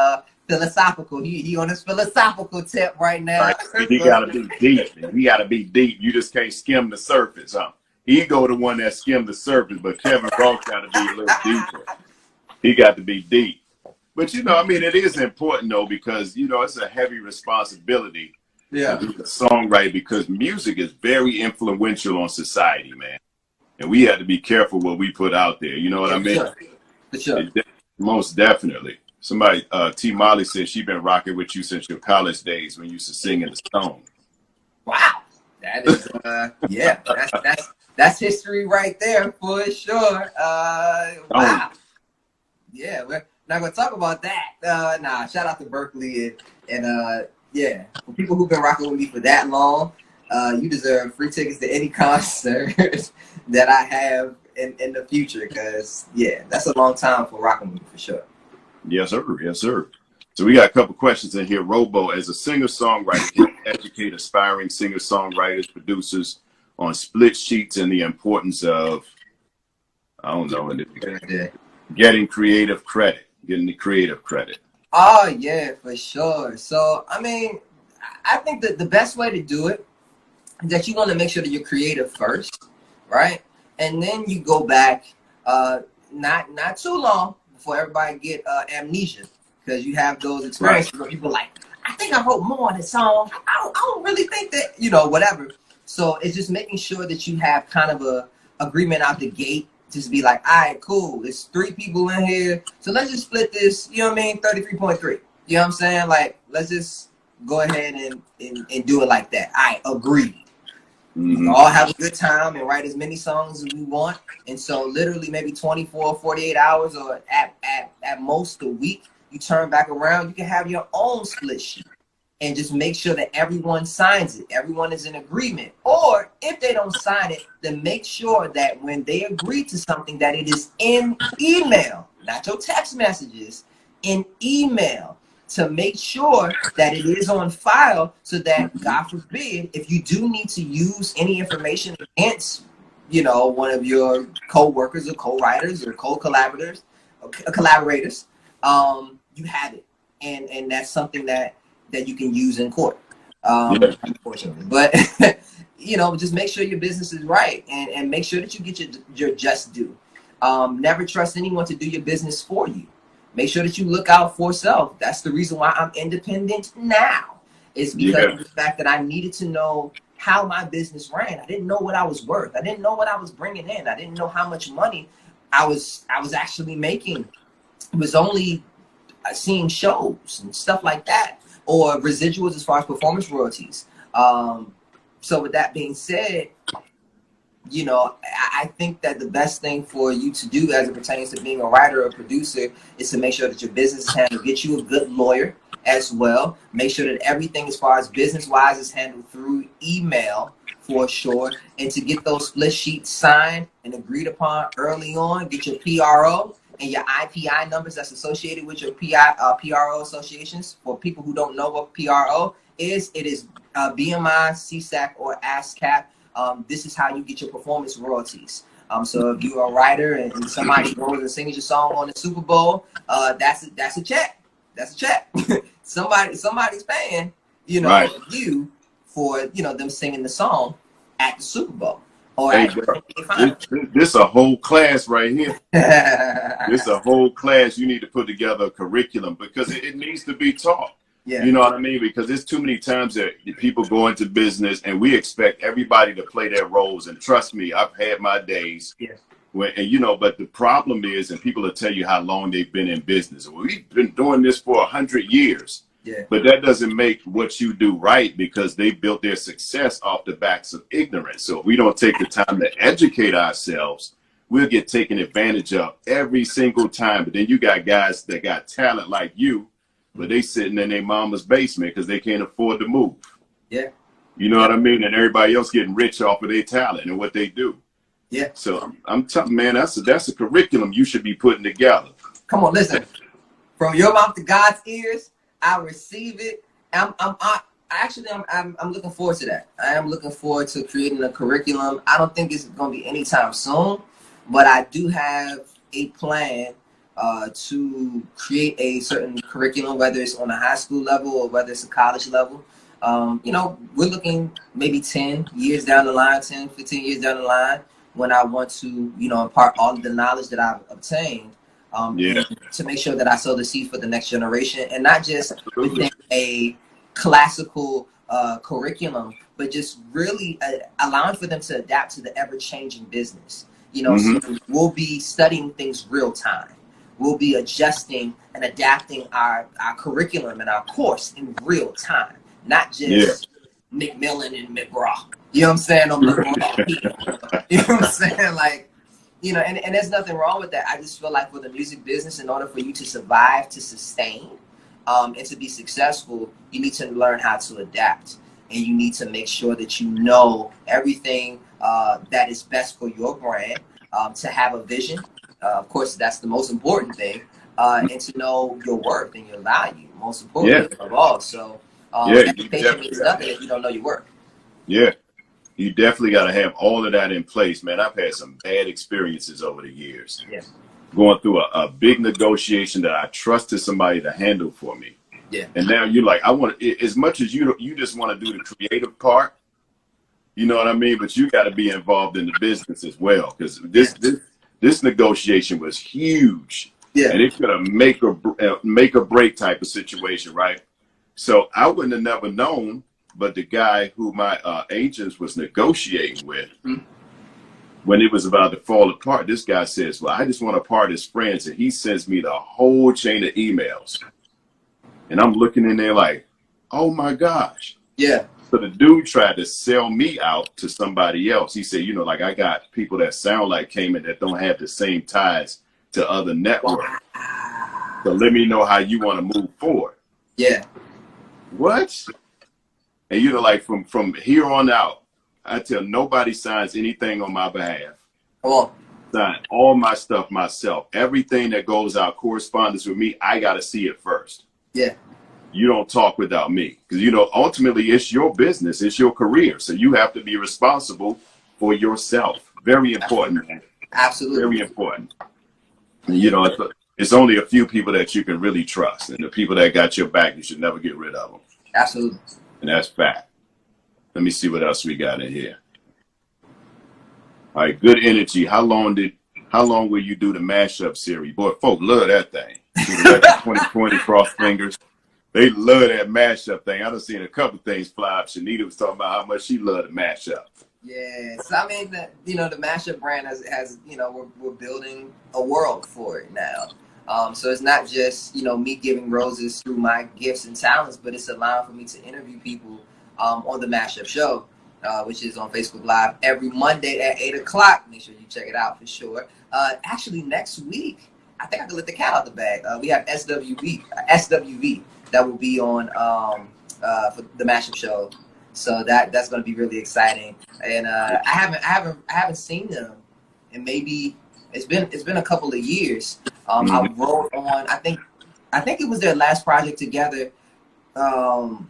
philosophical. He on his philosophical tip right now. Right. He gotta be deep. He gotta be deep. You just can't skim the surface, huh? He go the one that skimmed the surface, but Kevin Ross gotta be a little deeper. He got to be deep. But you know, I mean, it is important though, because you know it's a heavy responsibility to be a songwriter, because music is very influential on society, man. And we have to be careful what we put out there. You know what I mean? For sure. Most definitely. Somebody, T. Molly said she been rocking with you since your college days when you used to sing in the Stone. Wow, that is yeah, that's history right there for sure. Wow. Yeah, we're not gonna talk about that. Nah, shout out to Berkeley and yeah, for people who've been rocking with me for that long, you deserve free tickets to any concert that I have in the future, because yeah, that's a long time for rocking with me for sure. Yes, sir. Yes, sir. So we got a couple questions in here. Robo, as a singer-songwriter, can you educate aspiring singer-songwriters, producers on split sheets and the importance of, I don't know, getting creative credit, getting the creative credit? Oh yeah, for sure. So I mean, I think that the best way to do it is that you want to make sure that you're creative first, right? And then you go back, not too long before everybody get amnesia, because you have those experiences where people are like, I think I wrote more on this song. I don't really think that, you know, whatever. So it's just making sure that you have kind of a agreement out the gate. Just be like, all right, cool. It's 3 people in here, so let's just split this. You know what I mean? 33.3. You know what I'm saying? Like, let's just go ahead and do it like that. I agree. We can all have a good time and write as many songs as we want. And so literally maybe 24, 48 hours, or at most a week, you turn back around, you can have your own split sheet. And just make sure that everyone signs it. Everyone is in agreement. Or if they don't sign it, then make sure that when they agree to something, that it is in email, not your text messages, in email, to make sure that it is on file, so that, God forbid, if you do need to use any information against, you know, one of your co-workers or co-writers or co-collaborators, you have it. And that's something that you can use in court, unfortunately. But you know, just make sure your business is right, and make sure that you get your just due. Never trust anyone to do your business for you. Make sure that you look out for self. That's the reason why I'm independent now. It's because of the fact that I needed to know how my business ran. I didn't know what I was worth. I didn't know what I was bringing in. I didn't know how much money I was actually making. It was only seeing shows and stuff like that, or residuals as far as performance royalties. So with that being said, you know, I think that the best thing for you to do as it pertains to being a writer or producer is to make sure that your business is handled. Get you a good lawyer as well. Make sure that everything as far as business-wise is handled through email for sure. And to get those split sheets signed and agreed upon early on, get your PRO and your IPI numbers that's associated with your PRO associations. For people who don't know what PRO is, it is BMI, CSAC, or ASCAP. This is how you get your performance royalties. So if you're a writer and somebody goes and sings your song on the Super Bowl, that's a check. That's a check. Somebody's paying, you know, you for, you know, them singing the song at the Super Bowl. Or hey, this a whole class right here. This a whole class. You need to put together a curriculum, because it needs to be taught. Yeah. You know what I mean? Because there's too many times that people go into business and we expect everybody to play their roles. And trust me, I've had my days. Yeah. When, and you know, but the problem is, and people will tell you how long they've been in business. Well, we've been doing this for 100 years. Yeah. But that doesn't make what you do right, because they built their success off the backs of ignorance. So if we don't take the time to educate ourselves, we'll get taken advantage of every single time. But then you got guys that got talent like you, but they sitting in their mama's basement because they can't afford to move. Yeah. You know what I mean? And everybody else getting rich off of their talent and what they do. Yeah. So I'm telling, man, that's a curriculum you should be putting together. Come on, listen. From your mouth to God's ears, I receive it. I'm looking forward to that. I am looking forward to creating a curriculum. I don't think it's going to be anytime soon, but I do have a plan to create a certain curriculum, whether it's on a high school level or whether it's a college level. You know, we're looking maybe 10 years down the line, 10, 15 years down the line, when I want to, you know, impart all of the knowledge that I've obtained. To make sure that I sow the seed for the next generation, and not just within a classical curriculum, but just really allowing for them to adapt to the ever-changing business. You know, so we'll be studying things real time. We'll be adjusting and adapting our curriculum and our course in real time, not just McMillan and McGraw. You know what I'm saying? On McGraw. You know what I'm saying? Like, you know, and there's nothing wrong with that. I just feel like for the music business, in order for you to survive, to sustain, and to be successful, you need to learn how to adapt. And you need to make sure that you know everything that is best for your brand, to have a vision. Of course, that's the most important thing. And to know your worth and your value, most importantly of all. So education means nothing if you don't know your worth. Yeah. You definitely got to have all of that in place, man. I've had some bad experiences over the years. Yeah. Going through a big negotiation that I trusted somebody to handle for me. Yeah. And now you're like, I want to, as much as you just want to do the creative part, you know what I mean? But you got to be involved in the business as well, because this negotiation was huge. Yeah. And it could have make or break type of situation, right? So I wouldn't have never known. But the guy who my agents was negotiating with, when it was about to fall apart, this guy says, well, I just want to part as friends. And he sends me the whole chain of emails. And I'm looking in there like, oh, my gosh. Yeah. So the dude tried to sell me out to somebody else. He said, you know, like, I got people that sound like Cayman that don't have the same ties to other networks. Wow. So let me know how you want to move forward. Yeah. What? And you know, like from here on out, I tell nobody signs anything on my behalf. Come on. Sign all my stuff myself. Everything that goes out, correspondence with me, I got to see it first. Yeah. You don't talk without me. Because, you know, ultimately it's your business. It's your career. So you have to be responsible for yourself. Very important, man. Absolutely. Very important. And, you know, it's only a few people that you can really trust. And the people that got your back, you should never get rid of them. Absolutely. And that's fact. Let me see what else we got in here. All right, good energy. How long will you do the mashup series? Boy, folk love that thing. 2020 cross fingers. They love that mashup thing. I done seen a couple things fly up. Shanita was talking about how much she loved the mashup. Yes, I mean, the mashup brand has you know, we're building a world for it now. So it's not just, you know, me giving roses through my gifts and talents, but it's allowing for me to interview people on the Mashup Show, which is on Facebook Live every Monday at 8 o'clock. Make sure you check it out for sure. Actually, next week, I think I can let the cat out the bag. We have SWV that will be on for the Mashup Show. So that's going to be really exciting. And I haven't seen them, and maybe it's been a couple of years. I wrote on, I think it was their last project together, and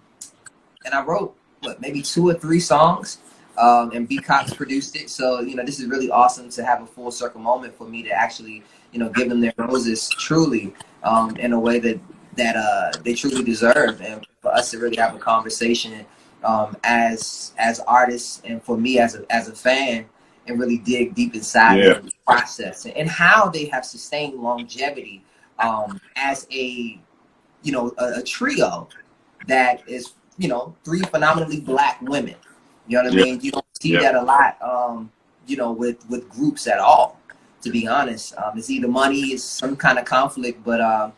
I wrote maybe 2 or 3 songs, and B Cox produced it. So, you know, this is really awesome to have a full circle moment for me to actually, you know, give them their roses truly, in a way that they truly deserve, and for us to really have a conversation as artists, and for me as a fan, and really dig deep inside the process and how they have sustained longevity as a trio, that is, you know, 3 phenomenally black women. You know what I Yeah. mean? You don't see that a lot, you know, with groups at all, to be honest. It's either money, it's some kind of conflict, but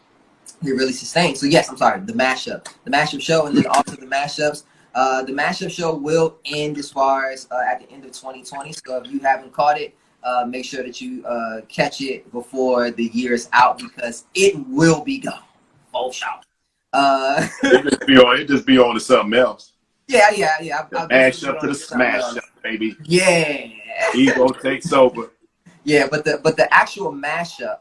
they really sustain. So yes, I'm sorry, the mashup show, and then also the mashups. The mashup show will end as far as at the end of 2020. So if you haven't caught it, make sure that you catch it before the year is out, because it will be gone. Oh, shout. It just be on to something else. Yeah. Mash up to the smash up, baby. Yeah. Ego takes over. Yeah, but the actual mashup,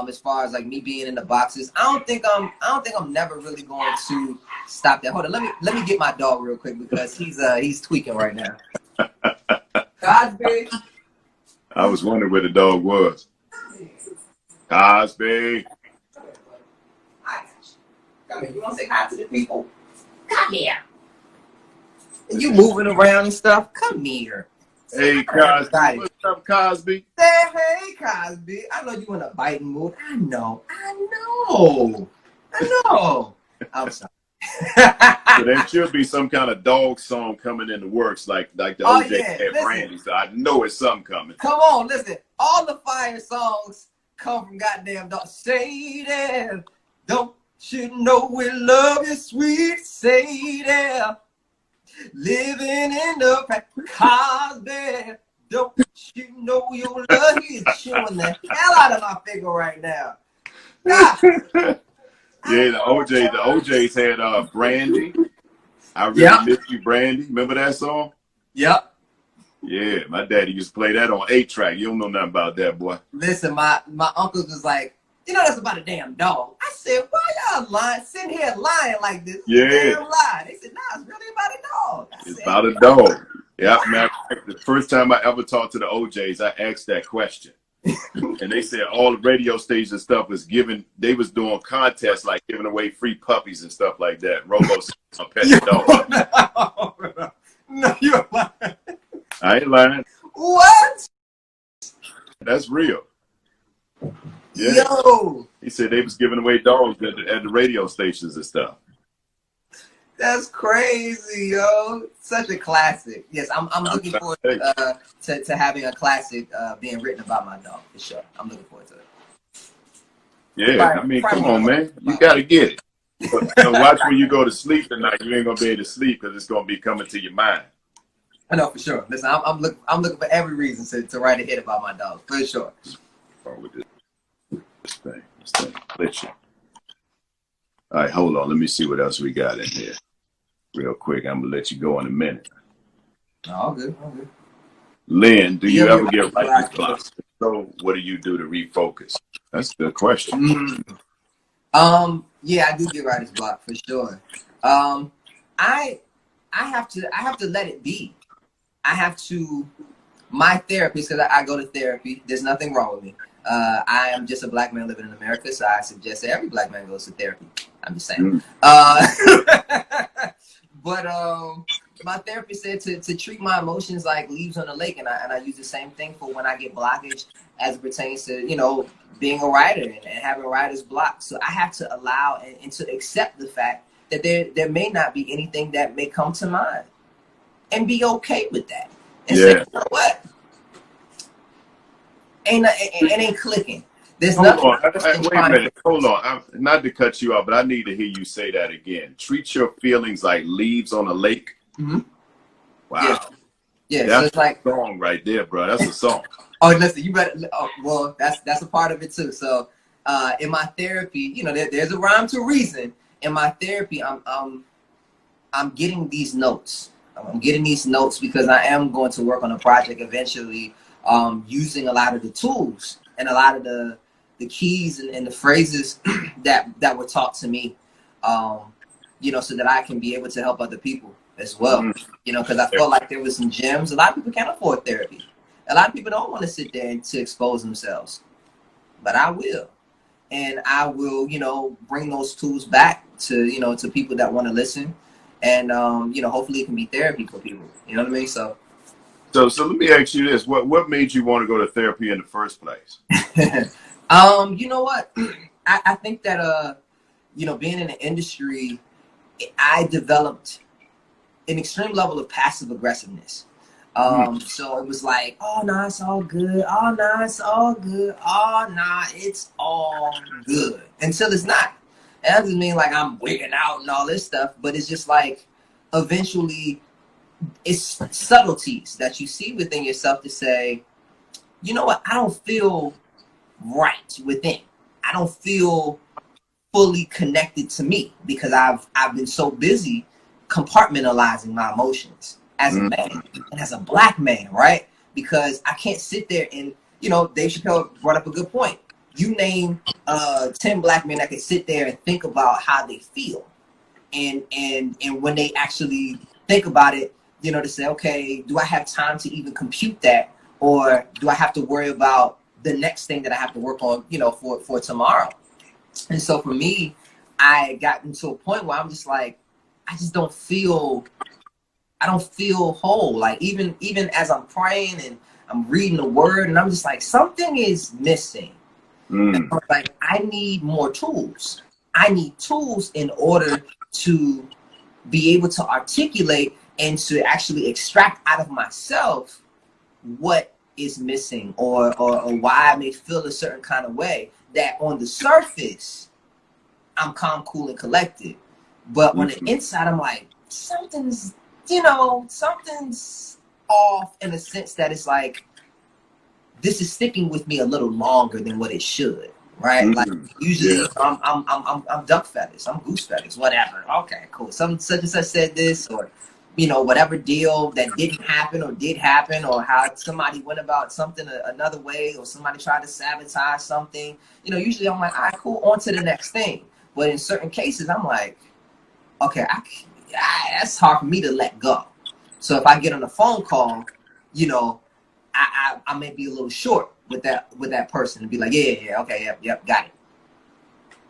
as far as like me being in the boxes, I don't think I'm never really going to stop that. Hold on, let me get my dog real quick, because he's tweaking right now. Cosby. I was wondering where the dog was. Cosby. Come here. You want to say hi to the people? Come here. And you moving around and stuff? Come here. Hey, Cosby. What's up, Cosby? Say hey, Cosby. I know you in a biting mood. I know. I'm sorry. So there should be some kind of dog song coming in the works, like the OJ had Brandy. So I know it's something coming. Come on, listen. All the fire songs come from goddamn dog. Say that. Don't you know we love you, sweet Sadie? Living in the Cosby. Don't you know you love? He's chewing the hell out of my finger right now. God. Yeah, the OJs had Brandy. I really miss you, Brandy. Remember that song? Yep. Yeah, my daddy used to play that on 8-track. You don't know nothing about that, boy. Listen, my uncle was like, you know, that's about a damn dog. I said, why y'all lying, sitting here lying like this? Yeah. Damn lie. They said, nah, it's really about a dog. It's about a dog. Yeah, man. The first time I ever talked to the OJs, I asked that question. And they said all the radio stations and stuff was they was doing contests, like giving away free puppies and stuff like that. Robo's a pet dog. No, you're lying. I ain't lying. What? That's real. Yeah. Yo. He said they was giving away dogs at the radio stations and stuff. That's crazy, yo. Such a classic. Yes, I'm looking forward to having a classic being written about my dog, for sure. I'm looking forward to it. Yeah, I mean, come on, man. You got to get it. But, watch when you go to sleep tonight. You ain't going to be able to sleep because it's going to be coming to your mind. I know, for sure. Listen, I'm looking for every reason to write a hit about my dog, for sure. What's wrong with this thing? This thing glitching. All right, hold on. Let me see what else we got in here. Real quick, I'm going to let you go in a minute. All good. Lynn, do you ever get writer's block? So what do you do to refocus? That's the question. Yeah, I do get writer's block, for sure. I have to let it be. I have to, my therapist, because I go to therapy, there's nothing wrong with me. I am just a black man living in America, so I suggest that every black man goes to therapy. I'm just saying. But my therapist said to treat my emotions like leaves on a lake, and I use the same thing for when I get blockage as it pertains to, you know, being a writer and having writer's block. So I have to allow and to accept the fact that there may not be anything that may come to mind, and be okay with that. And say, you know what? It ain't clicking. There's nothing. Wait a minute. Hold on. Not to cut you off, but I need to hear you say that again. Treat your feelings like leaves on a lake. Mm-hmm. Wow. Yeah. That's so it's like a song right there, bro. That's a song. Oh, listen, you better. Oh, well, that's a part of it too. So, in my therapy, you know, there's a rhyme to reason. In my therapy, I'm getting these notes. I'm getting these notes because I am going to work on a project eventually, using a lot of the tools and a lot of the keys and the phrases that were taught to me, you know, so that I can be able to help other people as well. You know, because I felt like there was some gems. A lot of people can't afford therapy. A lot of people don't want to sit there and to expose themselves, but I will. And I will, you know, bring those tools back to, you know, to people that want to listen. And, you know, hopefully it can be therapy for people. You know what I mean? So let me ask you this. What made you want to go to therapy in the first place? You know what? I think that, you know, being in the industry, I developed an extreme level of passive aggressiveness. So it was like, oh, nah, it's all good. Oh, nah, it's all good. Oh, nah, it's all good. Until it's not. And that doesn't mean like I'm wigging out and all this stuff, but it's just like eventually it's subtleties that you see within yourself to say, you know what, I don't feel right within. I don't feel fully connected to me because I've been so busy compartmentalizing my emotions as a man and as a black man, right? Because I can't sit there and, you know, Dave Chappelle brought up a good point. You name 10 black men that can sit there and think about how they feel. And when they actually think about it, you know, to say, okay, do I have time to even compute that? Or do I have to worry about the next thing that I have to work on, you know, for tomorrow? And so for me, I got into a point where I'm just like, I just don't feel whole. Like even as I'm praying and I'm reading the word and I'm just like, something is missing. And I'm like, I need more tools. I need tools in order to be able to articulate and to actually extract out of myself what is missing or why I may feel a certain kind of way that on the surface I'm calm, cool, and collected. But on the inside, I'm like, something's off in a sense that it's like, this is sticking with me a little longer than what it should, right? Like usually I'm duck feathers, I'm goose feathers, whatever. Okay, cool. Some such and such said this, or you know, whatever deal that didn't happen or did happen, or how somebody went about something another way, or somebody tried to sabotage something. You know, usually I'm like, all right, cool, on to the next thing. But in certain cases, I'm like, okay, that's hard for me to let go. So if I get on a phone call, you know, I may be a little short with that person and be like, yeah, okay, yep, got it.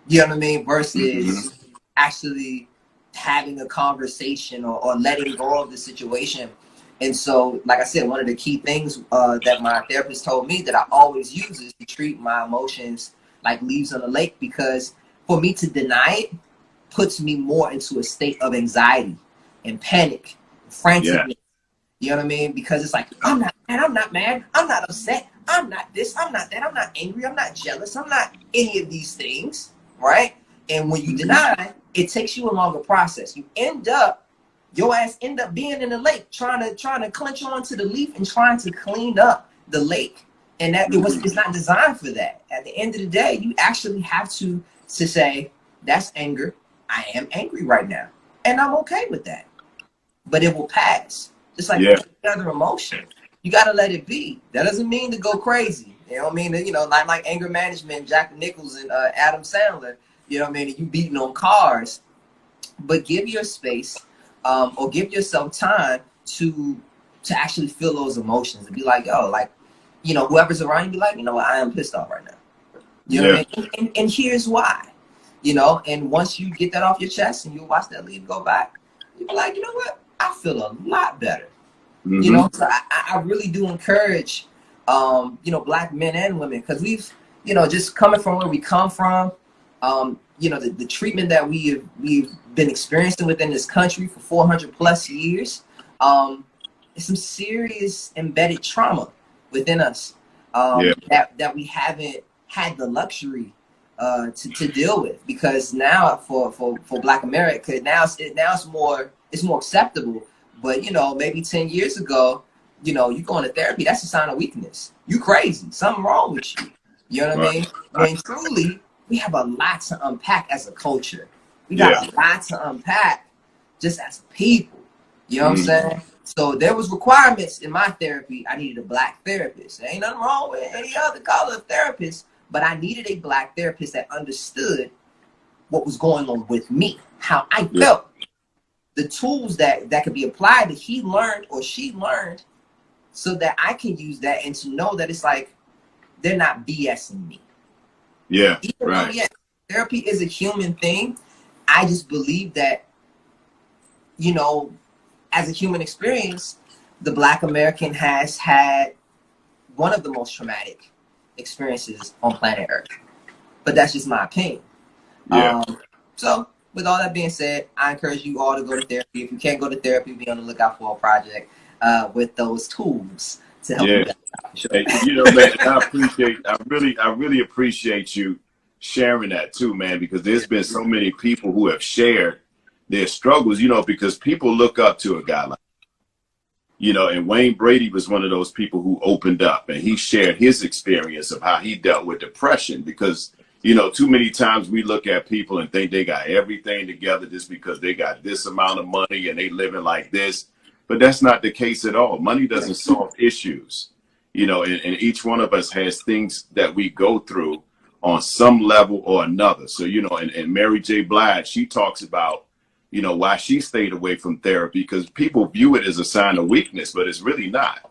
You know what I mean? Versus actually having a conversation or letting go of the situation. And so, like I said, one of the key things that my therapist told me that I always use is to treat my emotions like leaves on a lake, because for me to deny it puts me more into a state of anxiety and panic, franticness. You know what I mean? Because it's like, I'm not mad, I'm not upset, I'm not this, I'm not that, I'm not angry, I'm not jealous, I'm not any of these things, right? And when you deny, it takes you a longer process. Your ass end up being in the lake, trying to clench onto the leaf and trying to clean up the lake. And that it's not designed for that. At the end of the day, you actually have to say, that's anger. I am angry right now. And I'm okay with that. But it will pass. Just like any other emotion. You got to let it be. That doesn't mean to go crazy. You know what I mean? You know, like anger management, Jack Nichols and Adam Sandler, you know what I mean? You beating on cars. But give your space or give yourself time to actually feel those emotions and be like, yo, like, you know, whoever's around you, be like, you know what, I am pissed off right now. You know what I mean? And here's why. You know, and once you get that off your chest and you watch that leaf go by, you'll be like, you know what? I feel a lot better. You know, so I really do encourage, you know, black men and women, because we've, you know, just coming from where we come from, you know, the treatment that we've been experiencing within this country for 400 plus years, it's some serious embedded trauma within us that we haven't had the luxury to deal with, because now for Black America, now it's more acceptable. But you know, maybe 10 years ago, you know, you going to therapy, that's a sign of weakness. You crazy, something wrong with you. You know what I mean? When truly we have a lot to unpack as a culture. We got a lot to unpack just as people. You know what I'm saying? So there was requirements in my therapy. I needed a black therapist. There ain't nothing wrong with any other color of therapist, but I needed a black therapist that understood what was going on with me, how I felt, the tools that could be applied that he learned or she learned, so that I can use that and to know that it's like they're not BSing me. Yeah, even though, yes, therapy is a human thing, I just believe that, you know, as a human experience, the Black American has had one of the most traumatic experiences on planet Earth. But that's just my opinion. So with all that being said, I encourage you all to go to therapy. If you can't go to therapy, be on the lookout for a project with those tools to help you guys out. Sure. Hey, you know, man, I really appreciate you sharing that too, man, because there's been so many people who have shared their struggles, you know, because people look up to a guy like, you know, and Wayne Brady was one of those people who opened up and he shared his experience of how he dealt with depression because, you know, too many times we look at people and think they got everything together just because they got this amount of money and they living like this. But that's not the case at all. Money doesn't solve issues, you know, and each one of us has things that we go through on some level or another. So, you know, and Mary J. Blige, she talks about, you know, why she stayed away from therapy because people view it as a sign of weakness, but it's really not.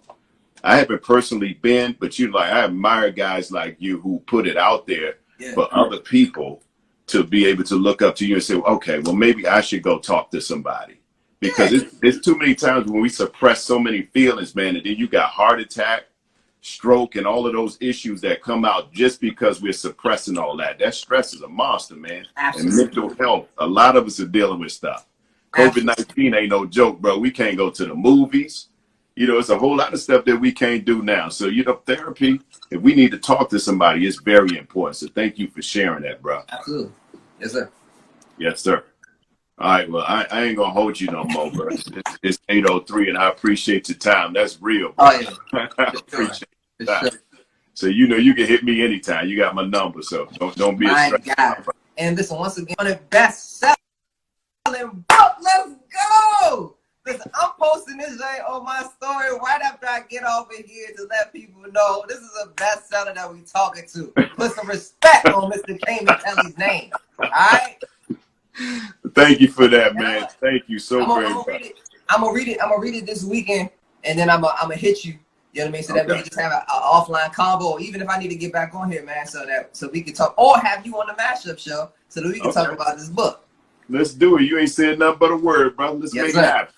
I haven't personally been, but you know, like I admire guys like you who put it out there for other people to be able to look up to you and say, okay, well, maybe I should go talk to somebody. Because it's too many times when we suppress so many feelings, man, and then you got heart attack, stroke, and all of those issues that come out just because we're suppressing all that. That stress is a monster, man. Absolutely. And mental health, a lot of us are dealing with stuff. COVID-19 ain't no joke, bro. We can't go to the movies. You know, it's a whole lot of stuff that we can't do now. So, you know, therapy, if we need to talk to somebody, it's very important. So thank you for sharing that, bro. Absolutely. Yes, sir. Yes, sir. All right, well, I ain't gonna hold you no more, bro. It's 8:03, and I appreciate your time. That's real, bro. Oh yeah, I appreciate your time. So you know you can hit me anytime. You got my number, so don't be a stress. And listen, once again, on the best-selling book. Let's go. Listen, I'm posting this thing on my story right after I get off of here to let people know this is a bestseller that we talking to. Put some respect on Mr. Cayman Kelly's name. All right. Thank you for that, man. Thank you so very much. I'm gonna read it this weekend, and then I'm gonna hit you. You know what I mean? So that we can just have an offline combo, or even if I need to get back on here, man, so we can talk, or have you on the mashup show so that we can talk about this book. Let's do it. You ain't saying nothing but a word, brother. Let's make it happen.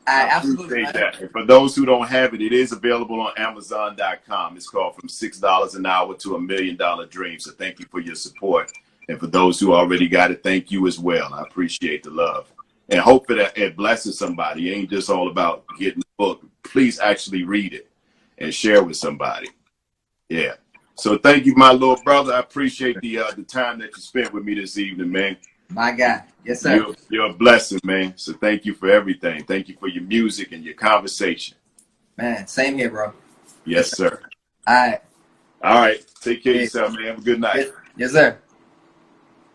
I appreciate that. And for those who don't have it, it is available on Amazon.com. It's called From $6 an Hour to $1 Million Dream. So thank you for your support. And for those who already got it, thank you as well. I appreciate the love. And hope that it blesses somebody. It ain't just all about getting the book. Please actually read it and share with somebody. Yeah. So thank you, my little brother. I appreciate the time that you spent with me this evening, man. My God. Yes, sir. You're a blessing, man. So thank you for everything. Thank you for your music and your conversation. Man, same here, bro. Yes, sir. All right. All right. Take care of yourself, man. Have a good night. Yes, sir.